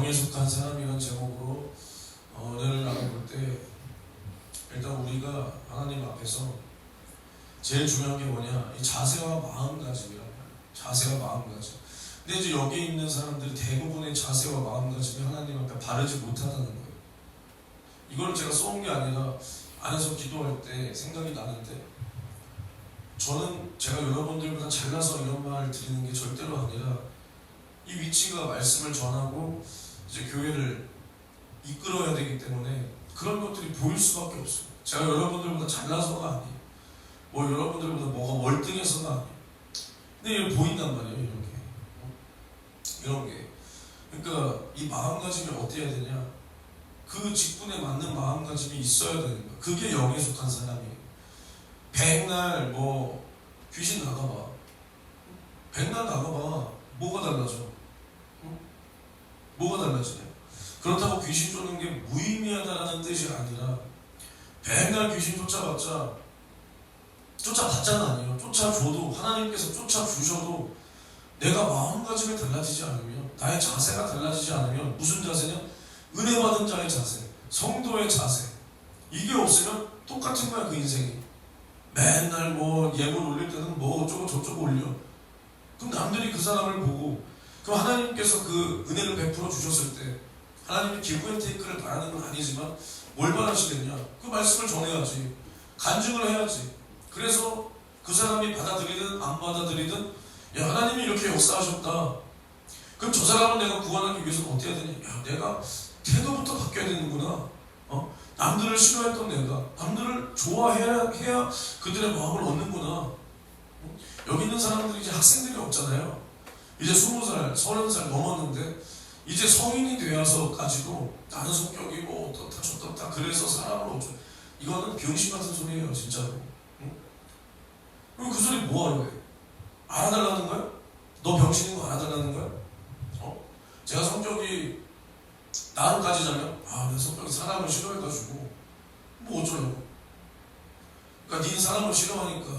영에 속한 사람이라는 제목으로 오늘 나눠볼 때 일단 우리가 하나님 앞에서 제일 중요한 게 뭐냐, 이 자세와 마음가짐이란 말이에요. 자세와 마음가짐. 근데 이제 여기 있는 사람들이 대부분의 자세와 마음가짐이 하나님 앞에 바르지 못하다는 거예요. 이걸 제가 써온 게 아니라 안에서 기도할 때 생각이 나는데, 저는 제가 여러분들보다 잘나서 이런 말을 드리는 게 절대로 아니라 이 위치가 말씀을 전하고 이제 교회를 이끌어야 되기 때문에 그런 것들이 보일 수밖에 없어요. 제가 여러분들보다 잘나서가 아니에요. 뭐 여러분들보다 뭐가 월등해서가 아니에요. 근데 이게 보인단 말이에요. 이런 게. 그러니까 이 마음가짐이 어때야 되냐, 그 직분에 맞는 마음가짐이 있어야 되는 거야. 그게 영에 속한 사람이에요. 백날 뭐 귀신 나가봐, 백날 나가봐, 뭐가 달라져? 뭐가 달라지냐? 그렇다고 귀신 쫓는 게 무의미하다라는 뜻이 아니라, 백날 귀신 쫓아봤잖아. 아니에요. 쫓아줘도, 하나님께서 쫓아주셔도 내가 마음가짐이 달라지지 않으면, 나의 자세가 달라지지 않으면, 무슨 자세냐? 은혜 받은 자의 자세, 성도의 자세, 이게 없으면 똑같은 거야. 그 인생이 맨날 뭐 예물 올릴 때는 뭐 어쩌고 저쩌고 올려. 그럼 남들이 그 사람을 보고, 그럼 하나님께서 그 은혜를 베풀어 주셨을 때 하나님이 기브앤테이크를 바라는 건 아니지만 뭘 바라시겠냐? 그 말씀을 전해야지, 간증을 해야지. 그래서 그 사람이 받아들이든 안 받아들이든, 야, 하나님이 이렇게 역사하셨다. 그럼 저 사람을 내가 구원하기 위해서는 어떻게 해야 되냐? 야, 내가 태도부터 바뀌어야 되는구나. 남들을 싫어했던 내가 남들을 좋아해야 그들의 마음을 얻는구나. 여기 있는 사람들이 이제 학생들이 없잖아요. 이제 20살, 30살 넘었는데 이제 성인이 되어서까지도 나는 성격이 뭐 어떻다 저떻다 그래서 사람을 어쩌, 이거는 병신 같은 소리예요, 진짜로. 그럼 그 소리 뭐하러 해? 알아달라는 거야? 너 병신인 거 알아달라는 거야? 제가 성격이 나로 따지자면, 내 성격이 사람을 싫어해가지고 뭐 어쩌려고. 그러니까 네 사람을 싫어하니까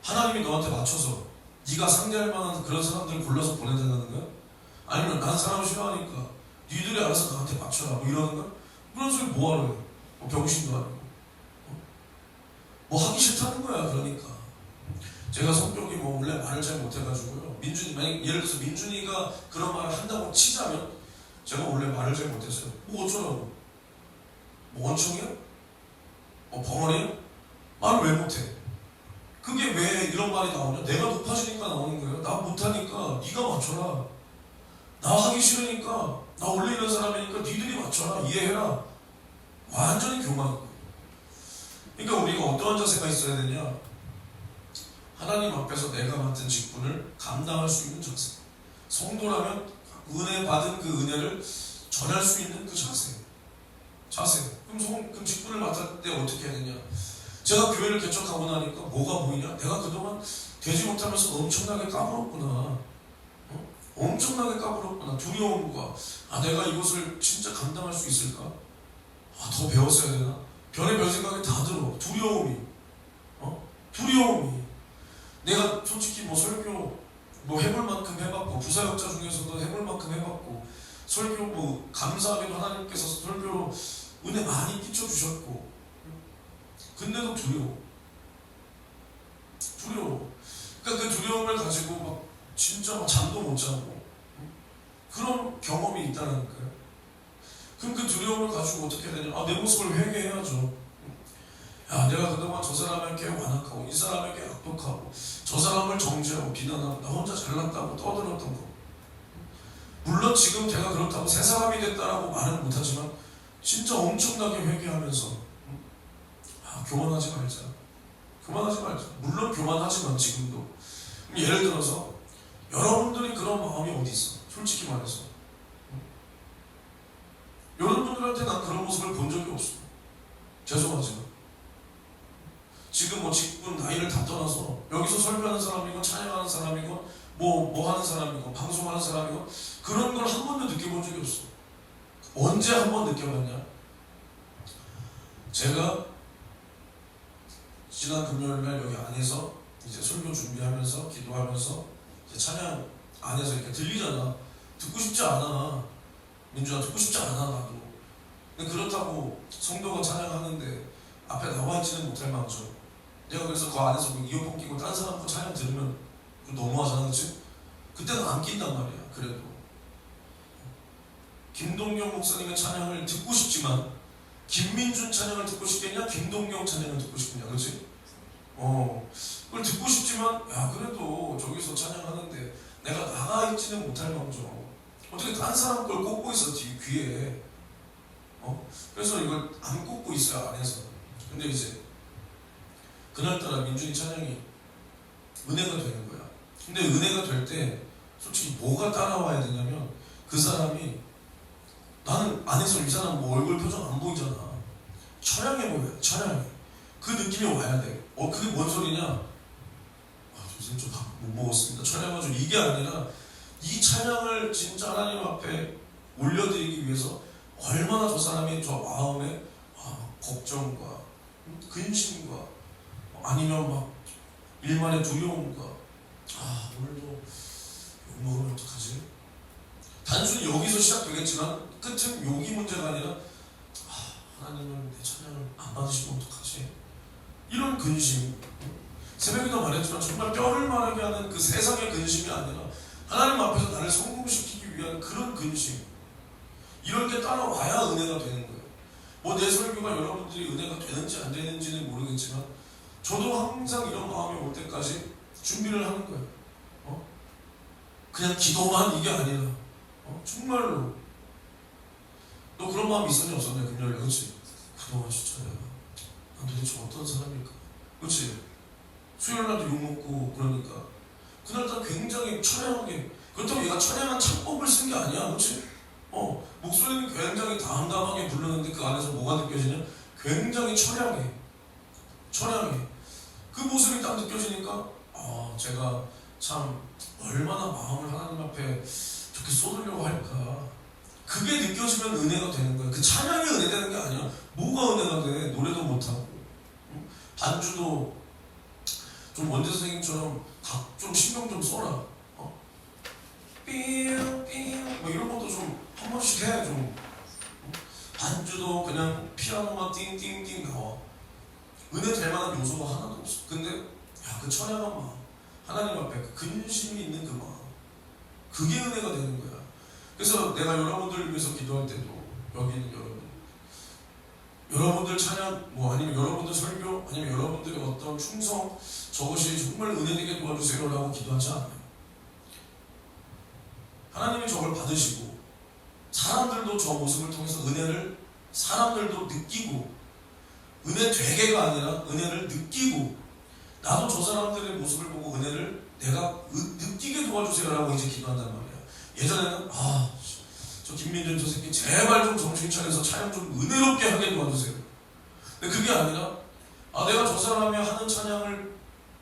하나님이 너한테 맞춰서 네가 상대할 만한 그런 사람들을 골라서 보내달라는 거야? 아니면 난 사람을 싫어하니까 니들이 알아서 나한테 맞춰라, 뭐 이러는 거야? 그런 소리 뭐하러 해? 뭐 병신도 아니고. 뭐 하기 싫다는 거야. 그러니까 제가 성격이 뭐 원래 말을 잘 못해가지고요, 민준이, 만약 예를 들어서 민준이가 그런 말을 한다고 치자면 제가 원래 말을 잘 못했어요. 뭐 어쩌라고? 뭐 원청이야? 뭐 벙어리야? 말을 왜 못해? 그게 왜 이런 말이 나오냐? 내가 높아지니까 나오는 거예요. 나 못하니까 네가 맞춰라. 나 하기 싫으니까, 나 원래 이런 사람이니까 니들이 맞춰라, 이해해라. 완전히 교만한 거예요. 그러니까 우리가 어떠한 자세가 있어야 되냐? 하나님 앞에서 내가 맡은 직분을 감당할 수 있는 자세. 성도라면 은혜 받은 그 은혜를 전할 수 있는 그 자세. 그럼 직분을 맡을 때 어떻게 해야 되냐? 제가 교회를 개척하고 나니까 뭐가 보이냐? 내가 그동안 되지 못하면서 엄청나게 까불었구나. 엄청나게 까불었구나. 두려움과, 내가 이것을 진짜 감당할 수 있을까? 더 배웠어야 되나? 별의별 생각이 다 들어. 두려움이. 내가 솔직히 뭐 설교 뭐 해볼 만큼 해봤고, 부사역자 중에서도 해볼 만큼 해봤고, 설교 뭐 감사하게도 하나님께서 설교로 은혜 많이 끼쳐주셨고, 근데도 두려워. 그러니까 그 두려움을 가지고 막 진짜 막 잠도 못 자고 그런 경험이 있다는 거예요. 그럼 그 두려움을 가지고 어떻게 해야 되냐? 내 모습을 회개해야죠. 내가 그동안 저 사람에게 완악하고 이 사람에게 악독하고 저 사람을 정죄하고 비난하고 나 혼자 잘났다고 떠들었던 거, 물론 지금 제가 그렇다고 새 사람이 됐다라고 말은 못하지만 진짜 엄청나게 회개하면서 교만하지 말자. 물론 교만하지만 지금도. 예를 들어서 여러분들이 그런 마음이 어디 있어? 솔직히 말해서 여러분들한테 난 그런 모습을 본 적이 없어. 죄송하지만 지금 뭐 직분 나이를 다 떠나서 여기서 설교하는 사람이건 찬양하는 사람이건 뭐 하는 사람이건 방송하는 사람이건 그런 걸 한 번도 느껴본 적이 없어. 언제 한 번 느껴봤냐? 제가 지난 금요일날 여기 안에서 이제 설교 준비하면서 기도하면서 이제 찬양 안에서 이렇게 들리잖아. 듣고 싶지 않아. 민준아 듣고 싶지 않아 나도. 근데 그렇다고 성도가 찬양하는데 앞에 나와 있지는 못할 망정. 내가 그래서 그 안에서 뭐 이어폰 끼고 딴 사람 거 찬양 들으면 너무하잖아, 그렇지? 그때는 안 낀단 말이야. 그래도 김동경 목사님의 찬양을 듣고 싶지만 김민준 찬양을 듣고 싶겠냐? 김동경 찬양을 듣고 싶겠냐? 그렇지? 그걸 듣고 싶지만 야 그래도 저기서 찬양하는데 내가 나가 있지는 못할 망정 어떻게 딴 사람 걸 꽂고 있어 귀에. 그래서 이걸 안 꽂고 있어요 안에서. 근데 이제 그날따라 민준이 찬양이 은혜가 되는 거야. 근데 은혜가 될 때 솔직히 뭐가 따라와야 되냐면 그 사람이 나는 안에서 이 사람 뭐 얼굴 표정 안 보이잖아. 찬양해 보여요. 찬양해. 그 느낌이 와야 돼. 그게 뭔 소리냐? 요새 좀 밥 못 먹었습니다. 찬양하죠. 이게 아니라 이 찬양을 진짜 하나님 앞에 올려드리기 위해서 얼마나 저 사람이 저 마음에 걱정과 근심과 아니면 막 일만의 두려움과 오늘도 욕 먹으면 어떡하지? 단순히 여기서 시작되겠지만 끝은 욕이 문제가 아니라 하나님은 내 찬양을 안 받으시면 어떡하지? 이런 근심. 새벽에도 말했지만 정말 뼈를 마르게 하는 그 세상의 근심이 아니라 하나님 앞에서 나를 성공시키기 위한 그런 근심. 이런 게 따라와야 은혜가 되는 거예요. 뭐 내 설교가 여러분들이 은혜가 되는지 안 되는지는 모르겠지만 저도 항상 이런 마음이 올 때까지 준비를 하는 거예요. 그냥 기도만 이게 아니라 정말로 너 그런 마음이 있었냐 없었냐 금요일에. 그렇지? 그동안 진짜 내가 도대체 어떤 사람일까? 그렇지? 수요일날도 욕먹고 그러니까 그날따라 굉장히 처량하게. 그렇다고 얘가 처량한 창법을 쓴 게 아니야. 그렇지? 목소리는 굉장히 담담하게 부르는데 그 안에서 뭐가 느껴지냐? 굉장히 처량해. 그 모습이 딱 느껴지니까 제가 참 얼마나 마음을 하나님 앞에 좋게 쏟으려고 할까. 그게 느껴지면 은혜가 되는 거야. 그 찬양이 은혜되는 게 아니야. 뭐가 은혜가 돼? 노래도 못하고 반주도 좀 원재 선생님처럼 좀 신경 좀 써라. 삐용 뭐 이런 것도 좀 한 번씩 해. 좀 반주도 그냥 피아노만 띵띵띵 나와. 은혜 될 만한 요소가 하나도 없어. 근데 그 처량한 마음, 하나님 앞에 그 근심이 있는 그 마음, 그게 은혜가 되는 거야. 그래서 내가 여러분들을 위해서 기도할 때도 여기 있는 여러분들 찬양 아니면 여러분들 설교 아니면 여러분들의 어떤 충성 저것이 정말 은혜되게 도와주세요라고 기도하지 않아요. 하나님이 저걸 받으시고 사람들도 저 모습을 통해서 은혜를 사람들도 느끼고 은혜 되게가 아니라 은혜를 느끼고 나도 저 사람들의 모습을 보고 은혜를 내가 느끼게 도와주세요라고 이제 기도한단 말이야. 예전에는 저 김민준 저 새끼 제발 좀 정신 차려서 찬양 좀 은혜롭게 하게 도와주세요. 근데 그게 아니라 내가 저 사람이 하는 찬양을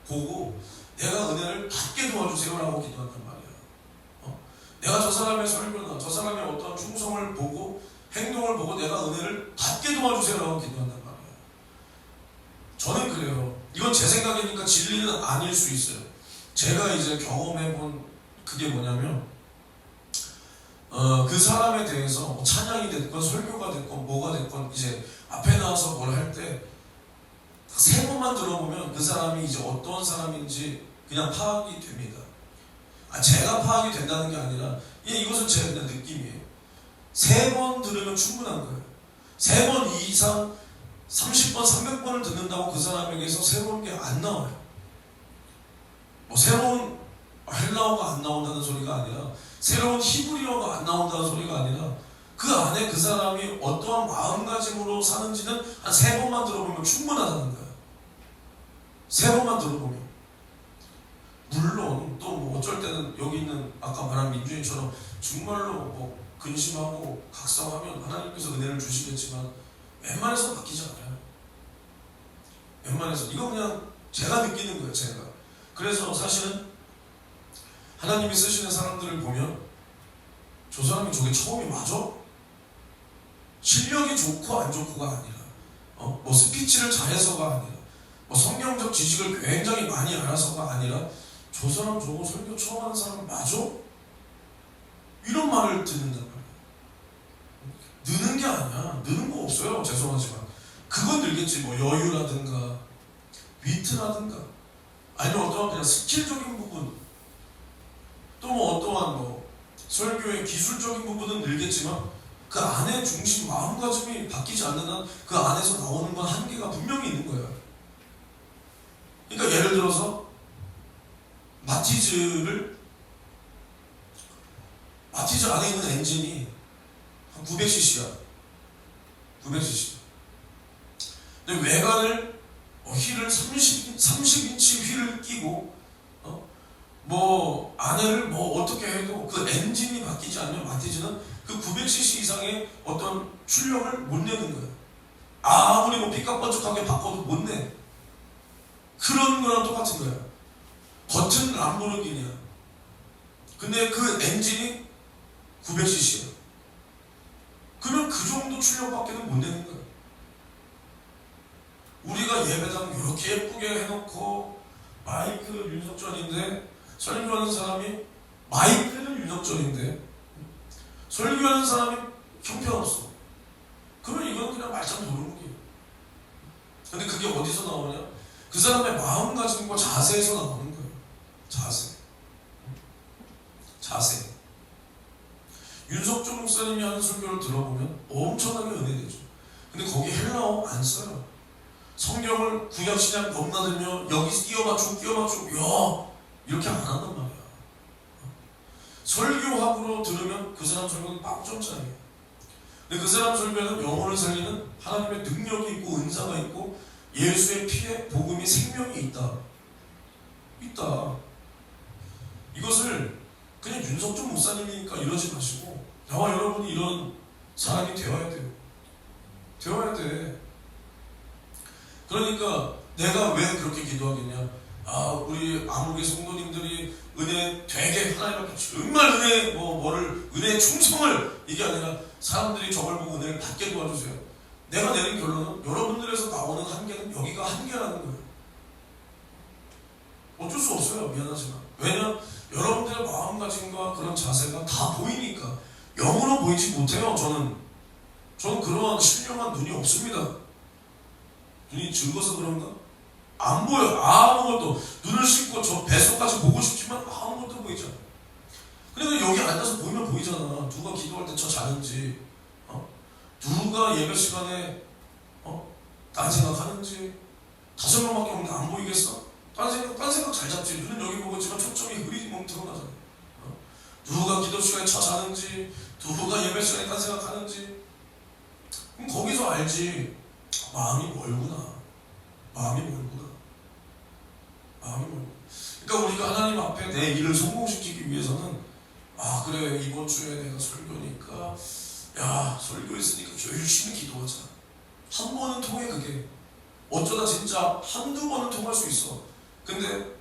보고 내가 은혜를 받게 도와주세요라고 기도한단 말이야. 내가 저 사람의 설교나 저 사람의 어떤 충성을 보고 행동을 보고 내가 은혜를 받게 도와주세요라고 기도한단 말이야. 저는 그래요. 이건 제 생각이니까 진리는 아닐 수 있어요. 제가 이제 경험해본 그게 뭐냐면 그 사람에 대해서 찬양이 됐건 설교가 됐건 뭐가 됐건 이제 앞에 나와서 뭘 할 때 세 번만 들어보면 그 사람이 이제 어떤 사람인지 그냥 파악이 됩니다. 제가 파악이 된다는 게 아니라 이것은 제 그냥 느낌이에요. 세 번 들으면 충분한 거예요. 세 번 이상 30번, 300번을 듣는다고 그 사람에게서 새로운 게 안 나와요. 새로운 헬라어가 안 나온다는 소리가 아니라 새로운 히브리어가 안 나온다는 소리가 아니라 그 안에 그 사람이 어떠한 마음가짐으로 사는지는 한 세 번만 들어보면 충분하다는 거예요. 세 번만 들어보면. 물론 또 어쩔 때는 여기 있는 아까 말한 민준이처럼 정말로 근심하고 각성하면 하나님께서 은혜를 주시겠지만 웬만해서 바뀌지 않아요. 웬만해서 이거 그냥 제가 느끼는 거예요. 제가. 그래서 사실은 하나님이 쓰시는 사람들을 보면 저 사람이 저게 처음이 맞아? 실력이 좋고 안 좋고가 아니라 스피치를 잘해서가 아니라 성경적 지식을 굉장히 많이 알아서가 아니라 저 사람 저거 설교 처음 하는 사람 맞아? 이런 말을 듣는단 말이에요. 없어요. 죄송하지만 그건 늘겠지. 뭐 여유라든가 위트라든가 아니면 어떠한 그냥 스킬적인 부분 또 뭐 어떠한 뭐 설교의 기술적인 부분은 늘겠지만 그 안에 중심 마음가짐이 바뀌지 않는 한 그 안에서 나오는 건 한계가 분명히 있는 거예요. 그러니까 예를 들어서 마티즈 안에 있는 엔진이 한 900cc야. 900cc. 근데 외관을 휠을 30인치 휠을 끼고 뭐 안에를 뭐 어떻게 해도 그 엔진이 바뀌지 않으면 마티즈는 그 900cc 이상의 어떤 출력을 못 내는 거예요. 아무리 뭐 삐까뻔쩍하게 바꿔도 못 내. 그런 거랑 똑같은 거야. 겉은 람보르기니야. 근데 그 엔진이 900cc야. 그러면 그 정도 출력밖에는 못 내는 거야. 우리가 예배당 이렇게 예쁘게 해놓고 마이크 윤석전인데 설교하는 사람이 마이크는 윤석전인데 설교하는 사람이 형편없어. 그러면 이건 그냥 말짱 도루묵이에요. 근데 그게 어디서 나오냐? 그 사람의 마음가짐과 자세에서 나오는 거예요. 자세. 윤석준 목사님이 하는 설교를 들어보면 엄청나게 은혜되죠. 근데 거기 헬라어 안 써요. 성경을 구약신약 넘나들며 여기 끼워 맞추고 야 이렇게 안 한단 말이야. 설교학으로 들으면 그 사람 설교는 빵점짜리예요. 근데 그 사람 설교는 영혼을 살리는 하나님의 능력이 있고 은사가 있고 예수의 피에 복음이 생명이 있다. 이것을 그냥 윤석준 목사님이니까 이러지 마시고 나와 여러분이 이런 사람이 되어야 돼요. 되어야 돼. 그러니까 내가 왜 그렇게 기도하겠냐? 우리 아무개 성도님들이 은혜 되게 하나님 앞에 정말 은혜의 충성을 이게 아니라 사람들이 저걸 보고 은혜를 받게 도와주세요. 내가 내린 결론은 여러분들에서 나오는 한계는 여기가 한계라는 거예요. 어쩔 수 없어요. 미안하지만. 왜냐? 여러분들의 마음가짐과 그런 자세가 다 보이니까. 영으로 보이지 못해요. 저는 그러한 신령한 눈이 없습니다. 눈이 즐거워서 그런가? 안 보여. 아무것도. 눈을 씻고 저 뱃속까지 보고 싶지만 아무것도 보이지 않아. 그러니까 여기 앉아서 보이면 보이잖아. 누가 기도할 때 저 자는지, 누가 예배 시간에 딴 생각하는지. 5명밖에 없는데 안 보이겠어? 딴 생각 잘 잡지. 눈은 여기 보고 있지만 초점이 흐리멍텅 나잖아. 누가 기도 시간에 저 자는지, 누가 예배 시간에 딴 생각하는지. 그럼 거기서 알지. 마음이 멀구나. 그러니까 우리가 하나님 앞에 내 일을 성공시키기 위해서는 그래 이번 주에 내가 설교니까 설교했으니까 열심히 기도하자. 한 번은 통해. 그게 어쩌다 진짜 한두 번은 통할 수 있어. 근데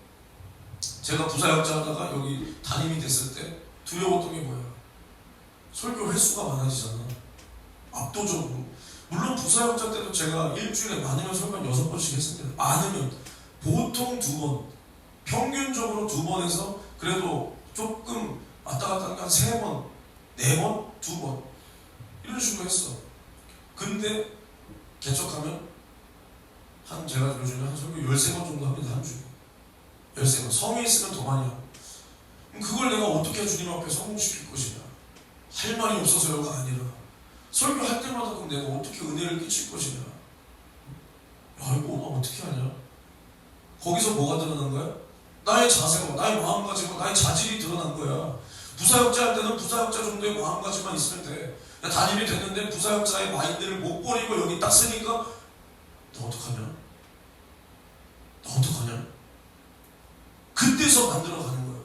제가 부사역자 하다가 여기 담임이 됐을 때 두려웠던 게 뭐야? 설교 횟수가 많아지잖아. 압도적으로. 물론 부사역자 때도 제가 일주일에 많으면 설교 6번씩 했습니다. 많으면 보통 2번, 평균적으로 2번에서 그래도 조금 왔다 갔다 하는 게 한 3번, 4번, 2번 이런 식으로 했어. 근데 개척하면 제가 요즘에 한 설교 13번 정도 합니다. 한 주에 13번. 성에 있으면 더 많이 하고. 그럼 그걸 내가 어떻게 주님 앞에 성공시킬 것이냐? 할 말이 없어서요가 아니라 설교할 때마다 그럼 내가 어떻게 은혜를 끼칠 것이냐? 이거 어떻게 하냐? 거기서 뭐가 드러난 거야? 나의 자세와 나의 마음가짐과 나의 자질이 드러난 거야. 부사역자 할 때는 부사역자 정도의 마음가짐만 있으면 돼. 담임이 됐는데 부사역자의 마인드를 못 버리고 여기 딱 쓰니까 너 어떡하냐? 그때서 만들어가는 거야.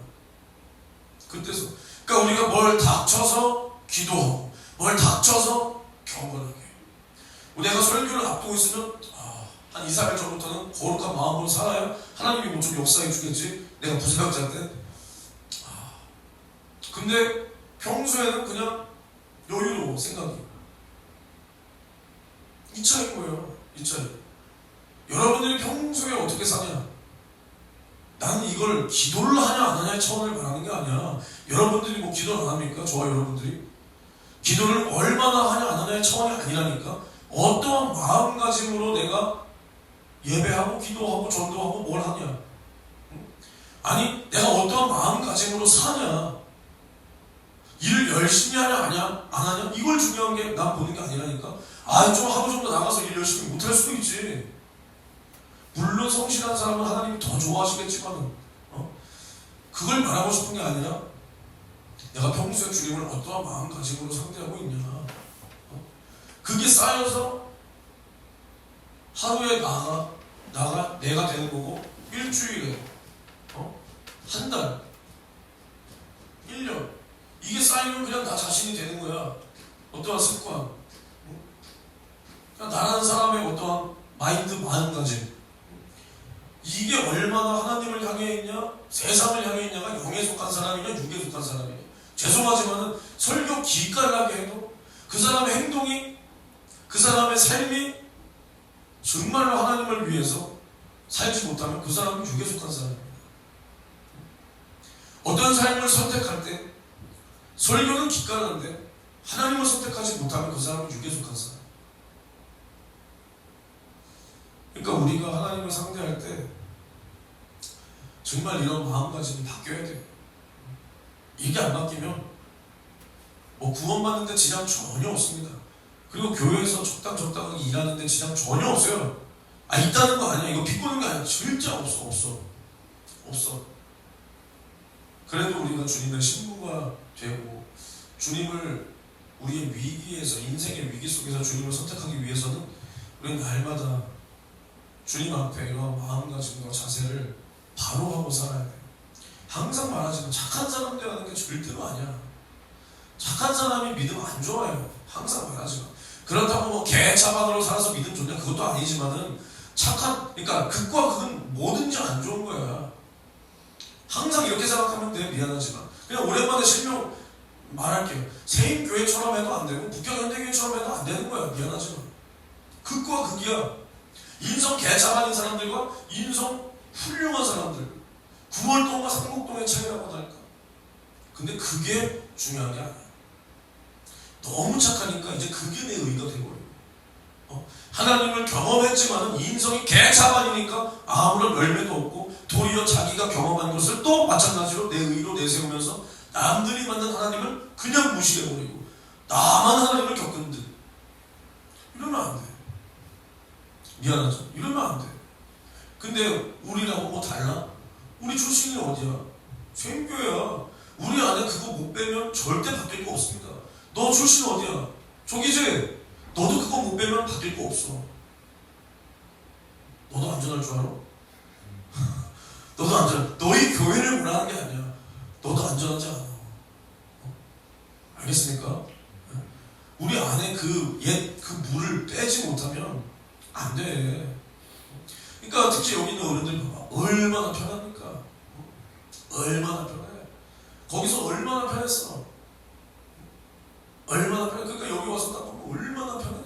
그때서. 그러니까 우리가 뭘 닥쳐서 기도하고 뭘 닥쳐서 경건하게. 내가 설교를 앞두고 있으면 한 2, 3일 전부터는 거룩한 마음으로 살아야 하나님이 뭐 좀 역사해 주겠지. 내가 부사역자인데. 근데 평소에는 그냥 여유로워 생각이. 이 차이인 거예요. 이 차이. 여러분들이 평소에 어떻게 사냐? 나는 이걸 기도를 하냐 안 하냐의 차원을 말하는 게 아니야. 여러분들이 뭐 기도를 안 합니까? 저와 여러분들이 기도를 얼마나 하냐 안 하냐의 차원이 아니라니까. 어떠한 마음가짐으로 내가 예배하고 기도하고 전도하고 뭘 하냐? 아니 내가 어떠한 마음가짐으로 사냐? 일을 열심히 하냐 안 하냐? 이걸 중요한 게 난 보는 게 아니라니까. 좀 하루 정도 나가서 일 열심히 못할 수도 있지. 물론 성실한 사람은 하나님이 더 좋아하시겠지만 그걸 말하고 싶은 게 아니라 내가 평소에 주님을 어떠한 마음가짐으로 상대하고 있냐. 그게 쌓여서 하루에 내가 되는 거고, 일주일에 한 달, 1년 이게 쌓이면 그냥 나 자신이 되는 거야. 어떠한 습관, 그냥 나라는 사람의 어떠한 마인드, 마음가짐, 이게 얼마나 하나님을 향해 있냐, 세상을 향해 있냐가 영에 속한 사람이냐, 육에 속한 사람이냐. 죄송하지만은 설교 기깔나게 해도 그 사람의 행동이, 그 사람의 삶이 정말로 하나님을 위해서 살지 못하면 그 사람은 육에 속한 사람입니다. 어떤 삶을 선택할 때 설교는 기깔나는데 하나님을 선택하지 못하면 그 사람은 육에 속한 사람. 그러니까 우리가 하나님을 상대할 때 정말 이런 마음가짐이 바뀌어야 돼요. 이게 안 바뀌면 구원받는데 지장 전혀 없습니다. 그리고 교회에서 적당하게 일하는데 지장 전혀 없어요. 있다는 거 아니야. 이거 비꼬는 게 아니야. 진짜 없어. 그래도 우리가 주님의 신부가 되고 주님을 우리의 위기에서, 인생의 위기 속에서 주님을 선택하기 위해서는 우리는 날마다 주님 앞에 이런 마음가짐과 자세를 바로 하고 살아야 돼요. 항상 말하지만 착한 사람 되라는 게 절대로 아니야. 착한 사람이 믿음 안 좋아요. 항상 말하지만. 그렇다고 개차반으로 살아서 믿음 좋냐? 그것도 아니지만은 그러니까 극과 극은 뭐든지 안 좋은 거야. 항상 이렇게 생각하면 돼. 미안하지만 그냥 오랜만에 실명 말할게요. 세임교회처럼 해도 안 되고 북경현대교회처럼 해도 안 되는 거야. 미안하지만 극과 극이야. 인성 개차반인 사람들과 인성 훌륭한 사람들, 구월동과 상곡동의 차이라고 할까. 근데 그게 중요한 게 아니야. 너무 착하니까 이제 그게 내 의가 되버려요. 하나님을 경험했지만 인성이 개차반이니까 아무런 열매도 없고 도리어 자기가 경험한 것을 또 마찬가지로 내 의로 내세우면서 남들이 만난 하나님을 그냥 무시해버리고 나만 하나님을 겪은 듯. 이러면 안 돼. 미안하죠. 이러면 안 돼. 근데 우리라고 달라? 우리 출신이 어디야? 샘교회야. 우리 안에 그거 못 빼면 절대 바뀔 거 없습니다. 너 출신 어디야? 저기지? 너도 그거 못 빼면 바뀔 거 없어. 너도 안전할 줄 알아? 너도 안전. 너희 교회를 몰아가는 게 아니야. 너도 안전하지 않아. 알겠습니까? 우리 안에 그 물을 빼지 못하면 안 돼. 그러니까 특히 여기 있는 어른들 봐봐. 얼마나 편합니까? 얼마나 편해. 거기서 얼마나 편했어. 얼마나 편해. 그러니까 여기 와서 딱 보면 얼마나 편해.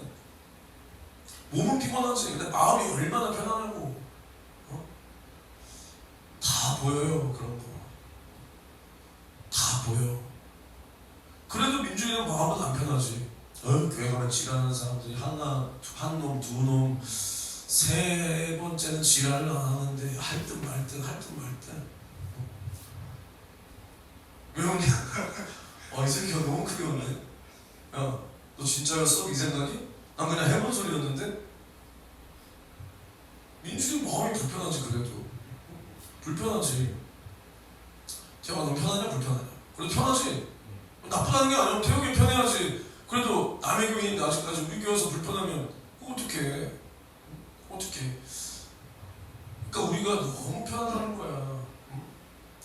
몸은 피곤하지. 근데 마음이 얼마나 편하냐고. 다 보여요. 그런 거. 다 보여. 그래도 민중이는 마음은 안 편하지. 교회 가면 지랄하는 사람들이 한 놈, 두 놈, 세 번째는 지랄을 안 하는데 할 듯 말 듯. 왜 웃냐? 이 새끼가 너무 크게 웃네. 야, 너 진짜였어? 이 생각이? 난 그냥 해본 소리였는데? 민준이 마음이 불편하지. 그래도 불편하지. 제가 너무 편하냐 불편하냐? 그래도 편하지. 나쁘다는 게 아니야. 태욱이 편해야지. 그래도 남의 교회인데 아직까지 우리 교회에서 불편하면 어떡해. 그러니까 우리가 너무 편하다는 거야.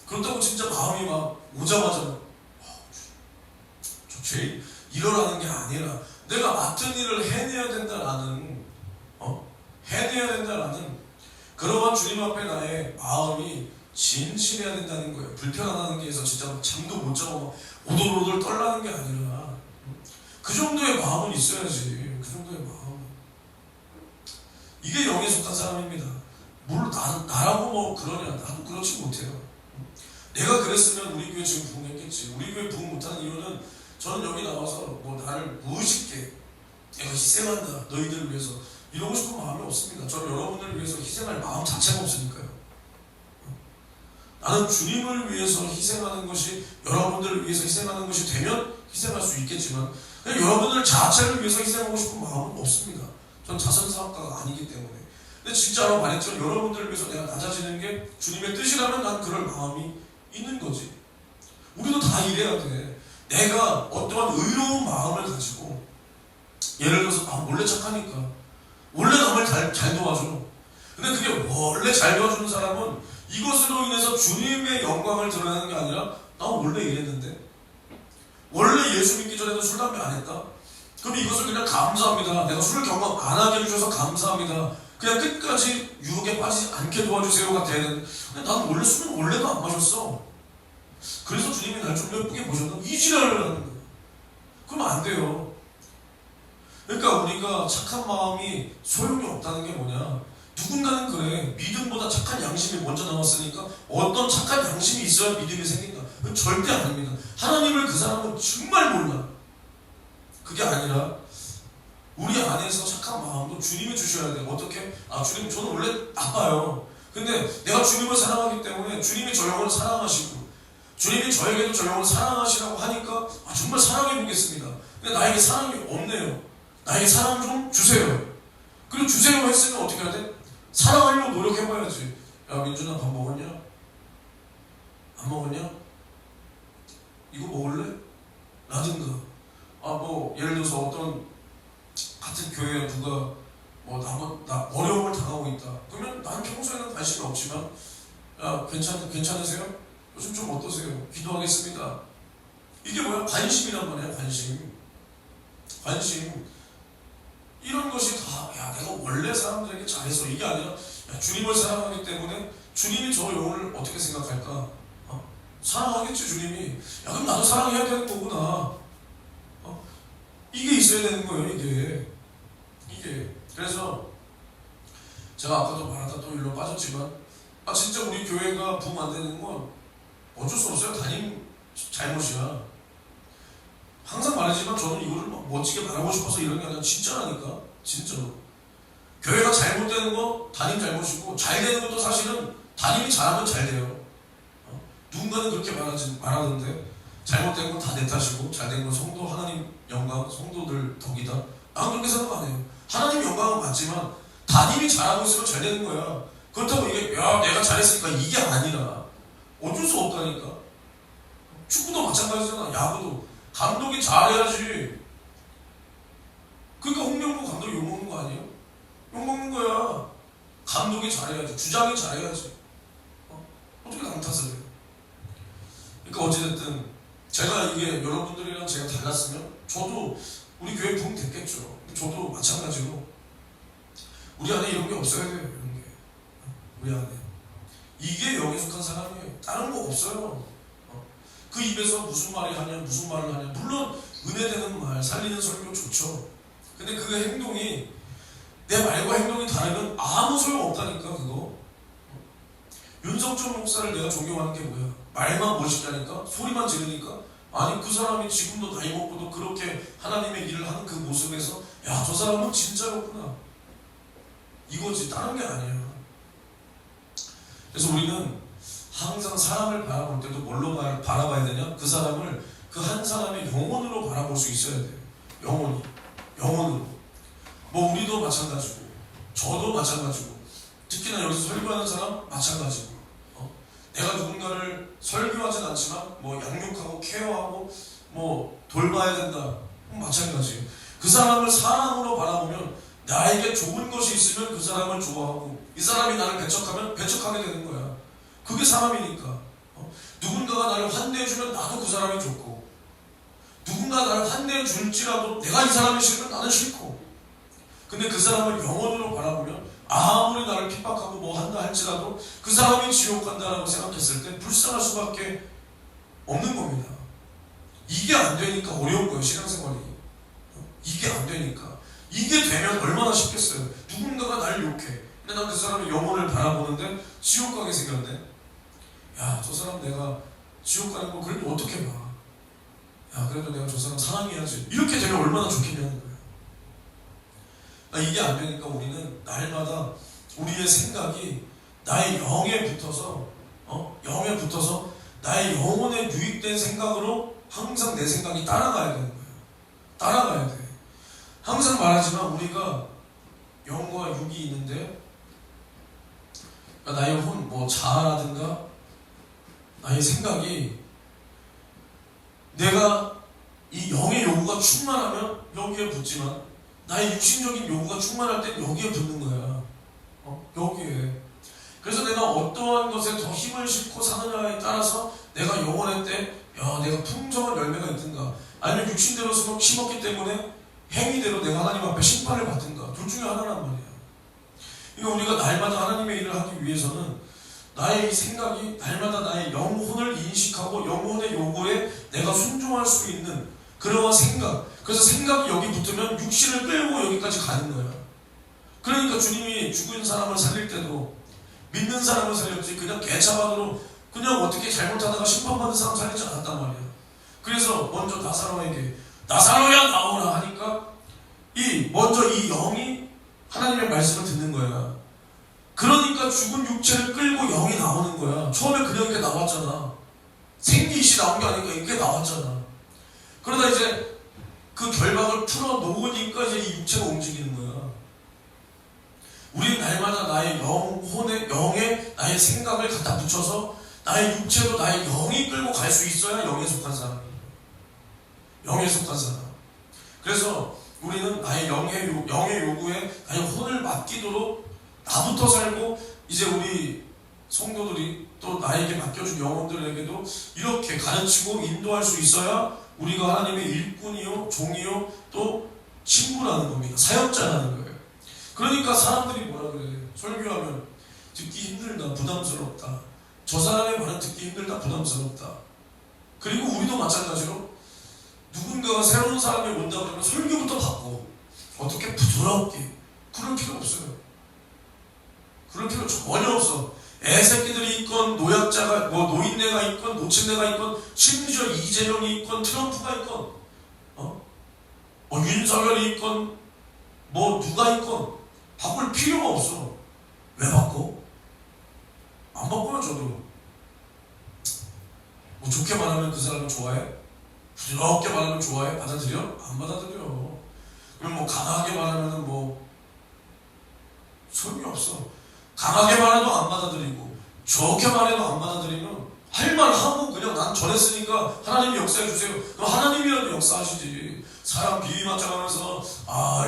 그렇다고 진짜 마음이 막 오자마자 저 죄 이러라는 게 아니라 내가 맡은 일을 해내야 된다라는 그러한 주님 앞에 나의 마음이 진실해야 된다는 거예요. 불편하다는 게 해서 진짜 잠도 못 자고 오돌오돌 떨라는 게 아니라 그 정도의 마음은 있어야지. 그 정도의 마음. 이게 영에 속한 사람입니다. 물론 나라고 그러냐. 나도 그렇지 못해요. 내가 그랬으면 우리 교회 지금 부흥했겠지. 우리 교회 부흥 못하는 이유는 저는 여기 나와서 나를 무의식게 내가 희생한다 너희들을 위해서 이러고 싶은 마음이 없습니다. 저는 여러분들을 위해서 희생할 마음 자체가 없으니까요. 나는 주님을 위해서 희생하는 것이 여러분들을 위해서 희생하는 것이 되면 희생할 수 있겠지만 그냥 여러분들 자체를 위해서 희생하고 싶은 마음은 없습니다. 전 자선사업가가 아니기 때문에. 근데 진짜로 말했죠. 여러분들을 위해서 내가 낮아지는 게 주님의 뜻이라면 난 그럴 마음이 있는 거지. 우리도 다 이래야 돼. 내가 어떠한 의로운 마음을 가지고 예를 들어서 몰래 착하니까 원래 남을 잘 도와줘. 근데 그게 원래 잘 도와주는 사람은 이것으로 인해서 주님의 영광을 드러내는 게 아니라 나 원래 이랬는데 원래 예수 믿기 전에도 술 담배 안 했다. 그럼 이것을 그냥 감사합니다. 내가 술을 경험 안 하게 해주셔서 감사합니다. 그냥 끝까지 유혹에 빠지지 않게 도와주세요가 돼야 되는데 근데 나는 원래 술은 원래도 안 마셨어. 그래서 주님이 날 좀 예쁘게 보셨나? 이 지랄을 하는 거예요. 그러면 안 돼요. 그러니까 우리가 착한 마음이 소용이 없다는 게 뭐냐? 누군가는 그래. 믿음보다 착한 양심이 먼저 나왔으니까 어떤 착한 양심이 있어야 믿음이 생긴다. 그건 절대 아닙니다. 하나님을 그 사람은 정말 몰라. 그게 아니라 우리 안에서 착한 마음도 주님이 주셔야 돼. 어떻게? 주님 저는 원래 나빠요. 근데 내가 주님을 사랑하기 때문에 주님이 저 영혼을 사랑하시고 주님이 저에게도 저 영혼을 사랑하시라고 하니까 정말 사랑해 보겠습니다. 근데 나에게 사랑이 없네요. 나에게 사랑 좀 주세요. 그리고 주세요 했으면 어떻게 해야 돼? 사랑하려고 노력해봐야지. 야 민준아 밥 먹었냐? 안 먹었냐? 이거 먹을래? 라든가 예를 들어서 어떤 같은 교회 누가 나 어려움을 당하고 있다. 그러면 난 평소에는 관심이 없지만 야 괜찮으세요? 요즘 좀 어떠세요? 기도하겠습니다. 이게 뭐야? 관심이란 말이야. 관심. 이런 것이 다 내가 원래 사람들에게 잘해서 이게 아니라 주님을 사랑하기 때문에 주님이 저 영혼을 어떻게 생각할까? 사랑하겠지 주님이. 그럼 나도 사랑해야 되는 거구나. 이게 있어야 되는 거예요. 이게. 그래서 제가 아까도 말하다 또 일로 빠졌지만 진짜 우리 교회가 부흥 안 되는 건 어쩔 수 없어요. 담임 잘못이야. 항상 말하지만 저는 이거를 멋지게 말하고 싶어서 이런 게 아니라 진짜라니까. 진짜로. 교회가 잘못되는 거 담임 잘못이고 잘 되는 것도 사실은 담임이 잘하면 잘 돼요. 누군가는 그렇게 말하던데 잘못된 건 다 내 탓이고 잘된 건 성도 하나님 영광, 성도들 덕이다. 나는 그렇게 생각 안 해요. 하나님 영광은 맞지만 담임이 잘하고 있으면 잘 되는 거야. 그렇다고 이게 내가 잘했으니까 이게 아니라 어쩔 수 없다니까. 축구도 마찬가지잖아. 야구도 감독이 잘해야지. 그러니까 홍명보 감독이 욕먹는 거 아니에요? 욕먹는 거야. 감독이 잘해야지. 주장이 잘해야지. 어떻게 남 탓을 해요? 그러니까 어찌됐든 제가 이게 여러분들이랑 제가 달랐으면 저도 우리 교회 부흥 됐겠죠. 저도 마찬가지로 우리 안에 이런 게 없어야 돼요. 이런 게 우리 안에 이게 영에 속한 사람이에요. 다른 거 없어요. 그 입에서 무슨 말을 하냐 물론 은혜되는 말 살리는 설교 좋죠. 근데 그 행동이 내 말과 행동이 다르면 아무 소용 없다니까. 그거 윤석준 목사를 내가 존경하는 게 뭐야? 말만 멋있다니까? 소리만 지르니까? 아니 그 사람이 지금도 나이 먹고도 그렇게 하나님의 일을 하는 그 모습에서 저 사람은 진짜였구나 이거지. 다른 게 아니야. 그래서 우리는 항상 사람을 바라볼 때도 뭘로 바라봐야 되냐? 그 사람을 그 한 사람의 영혼으로 바라볼 수 있어야 돼요. 영혼으로. 우리도 마찬가지고 저도 마찬가지고 특히나 여기서 설교하는 사람 마찬가지고 내가 누군가를 설교하진 않지만 양육하고 케어하고 돌봐야 된다. 마찬가지예요. 그 사람을 사랑으로 바라보면 나에게 좋은 것이 있으면 그 사람을 좋아하고 이 사람이 나를 배척하면 배척하게 되는 거야. 그게 사람이니까. 누군가가 나를 환대해주면 나도 그 사람이 좋고 누군가 나를 환대해줄지라도 내가 이 사람이 싫으면 나는 싫고 근데 그 사람을 영혼으로 바라보면 아무리 나를 핍박하고 한다 할지라도 그 사람이 지옥 간다라고 생각했을 때 불쌍할 수밖에 없는 겁니다. 이게 안 되니까 어려운 거예요. 신앙생활이. 이게 안 되니까. 이게 되면 얼마나 쉽겠어요. 누군가가 나를 욕해. 근데 난 그 사람의 영혼을 바라보는데 지옥 가게 생겼네. 저 사람 내가 지옥 가는 거 그래도 어떻게 봐. 그래도 내가 저 사람 사랑해야지. 이렇게 되면 얼마나 좋겠냐는 거예요. 이게 안 되니까 우리는 날마다 우리의 생각이 나의 영에 붙어서 영에 붙어서 나의 영혼에 유익된 생각으로 항상 내 생각이 따라가야 되는 거예요. 따라가야 돼. 항상 말하지만 우리가 영과 육이 있는데 그러니까 나의 자아라든가 나의 생각이 내가 이 영의 요구가 충만하면 여기에 붙지만 나의 육신적인 요구가 충만할 때 여기에 붙는 거야. 여기에. 그래서 내가 어떠한 것에 더 힘을 싣고 사느냐에 따라서 내가 영원할 때 내가 풍성한 열매가 있든가 아니면 육신대로 심었기 때문에 행위대로 내가 하나님 앞에 심판을 받든가 둘 중에 하나란 말이야. 그러니까 우리가 날마다 하나님의 일을 하기 위해서는 나의 생각이 날마다 나의 영혼을 인식하고 영혼의 요구에 내가 순종할 수 있는 그러한 생각. 그래서 생각이 여기 붙으면 육신을 끌고 여기까지 가는 거야. 그러니까 주님이 죽은 사람을 살릴 때도 믿는 사람을 살렸지 그냥 개차반으로 그냥 어떻게 잘못하다가 심판받는 사람 살리지 않았단 말이야. 그래서 먼저 나사로에게 나사로야 나오라 하니까 먼저 이 영이 하나님의 말씀을 듣는 거야. 그러니까 죽은 육체를 끌고 영이 나오는 거야. 처음에 그냥 이렇게 나왔잖아. 생기시 나온 게 아니니까 이렇게 나왔잖아. 그러다 이제 그 결박을 풀어 놓으니까 이제 이 육체가 움직이는 거야. 우리는 날마다 나의 영에 나의 생각을 갖다 붙여서 나의 육체도 나의 영이 끌고 갈 수 있어야 영에 속한 사람이에요. 영에 속한 사람. 그래서 우리는 나의 영의 요구에 나의 혼을 맡기도록 나부터 살고 이제 우리 성도들이 또 나에게 맡겨준 영혼들에게도 이렇게 가르치고 인도할 수 있어야 우리가 하나님의 일꾼이요 종이요 또 친구라는 겁니다. 사역자라는 거예요. 그러니까 사람들이 뭐라 그래. 설교하면 듣기 힘들다, 부담스럽다. 저 사람의 말은 듣기 힘들다, 부담스럽다. 그리고 우리도 마찬가지로 누군가가 새로운 사람이 온다 그러면 설교부터 바꿔. 어떻게 부드럽게. 그럴 필요 없어요. 그럴 필요 전혀 없어. 애새끼들이 있건 노약자가 노인네가 있건 노친네가 있건 심지어 이재명이 있건 트럼프가 있건 윤석열이 있건 누가 있건 바꿀 필요가 없어. 왜 바꿔? 안 바꿔요. 저도 좋게 말하면 그 사람을 좋아해? 부드럽게 말하면 좋아해? 받아들여? 안 받아들여. 그럼 강하게 말하면 소용이 없어. 강하게 말해도 안 받아들이고 좋게 말해도 안 받아들이면 할 말 하고 그냥 난 전했으니까 하나님이 역사해 주세요. 그럼 하나님이라도 역사하시지. 사람 비위 맞춰가면서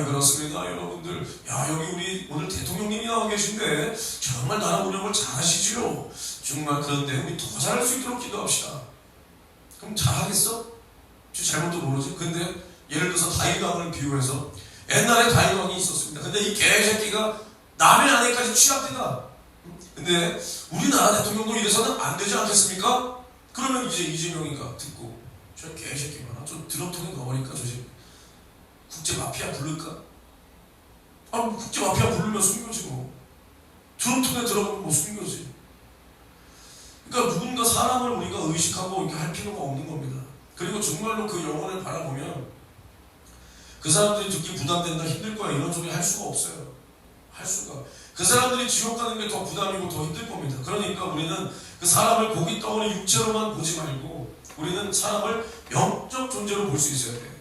그렇습니다 여러분들. 여기 우리 오늘 대통령님이 나와 계신데 정말 나라 운영을 잘하시지요. 정말 그런데 우리 더 잘할 수 있도록 기도합시다. 그럼 잘하겠어? 잘못도 모르지. 근데 예를 들어서 다윗 왕을 비유해서 옛날에 다윗 왕이 있었습니다. 근데 이 개새끼가 남의 아내까지 취합되다. 근데 우리나라 대통령도 이래서는 안 되지 않겠습니까? 그러면 이제 이재명이가 듣고 저 개새끼 봐라. 저 드럼통에 넣으니까 저 집 국제 마피아 부를까? 국제 마피아 부르면 숨겨지 뭐. 드럼통에 들어가면 숨겨지. 그러니까 누군가 사람을 우리가 의식하고 이렇게 할 필요가 없는 겁니다. 그리고 정말로 그 영혼을 바라보면 그 사람들이 듣기 부담된다, 힘들 거야 이런 소리 할 수가 없어요. 할 수가. 그 사람들이 지옥 가는 게 더 부담이고 더 힘들 겁니다. 그러니까 우리는 그 사람을 고기 덩어리 육체로만 보지 말고 우리는 사람을 영적 존재로 볼 수 있어야 돼.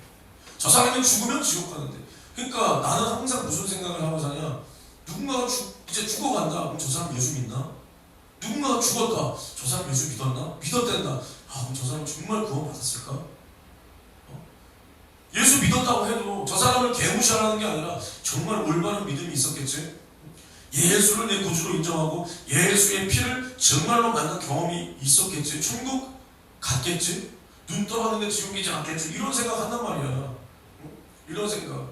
저 사람이 죽으면 지옥 가는데. 그러니까 나는 항상 무슨 생각을 하고 사냐. 누군가가 이제 죽어간다. 그럼 저 사람 예수 믿나? 누군가가 죽었다. 저 사람 예수 믿었나? 믿었댄다. 그럼 저 사람 정말 구원 받았을까? 예수 믿었다고 해도 저 사람을 개무시하라는 게 아니라 정말 올바른 믿음이 있었겠지? 예수를 내 구주로 인정하고 예수의 피를 정말로 만난 경험이 있었겠지? 천국 갔겠지? 눈 떠봤는데 지옥이지 않겠지? 이런 생각 한단 말이야. 이런 생각.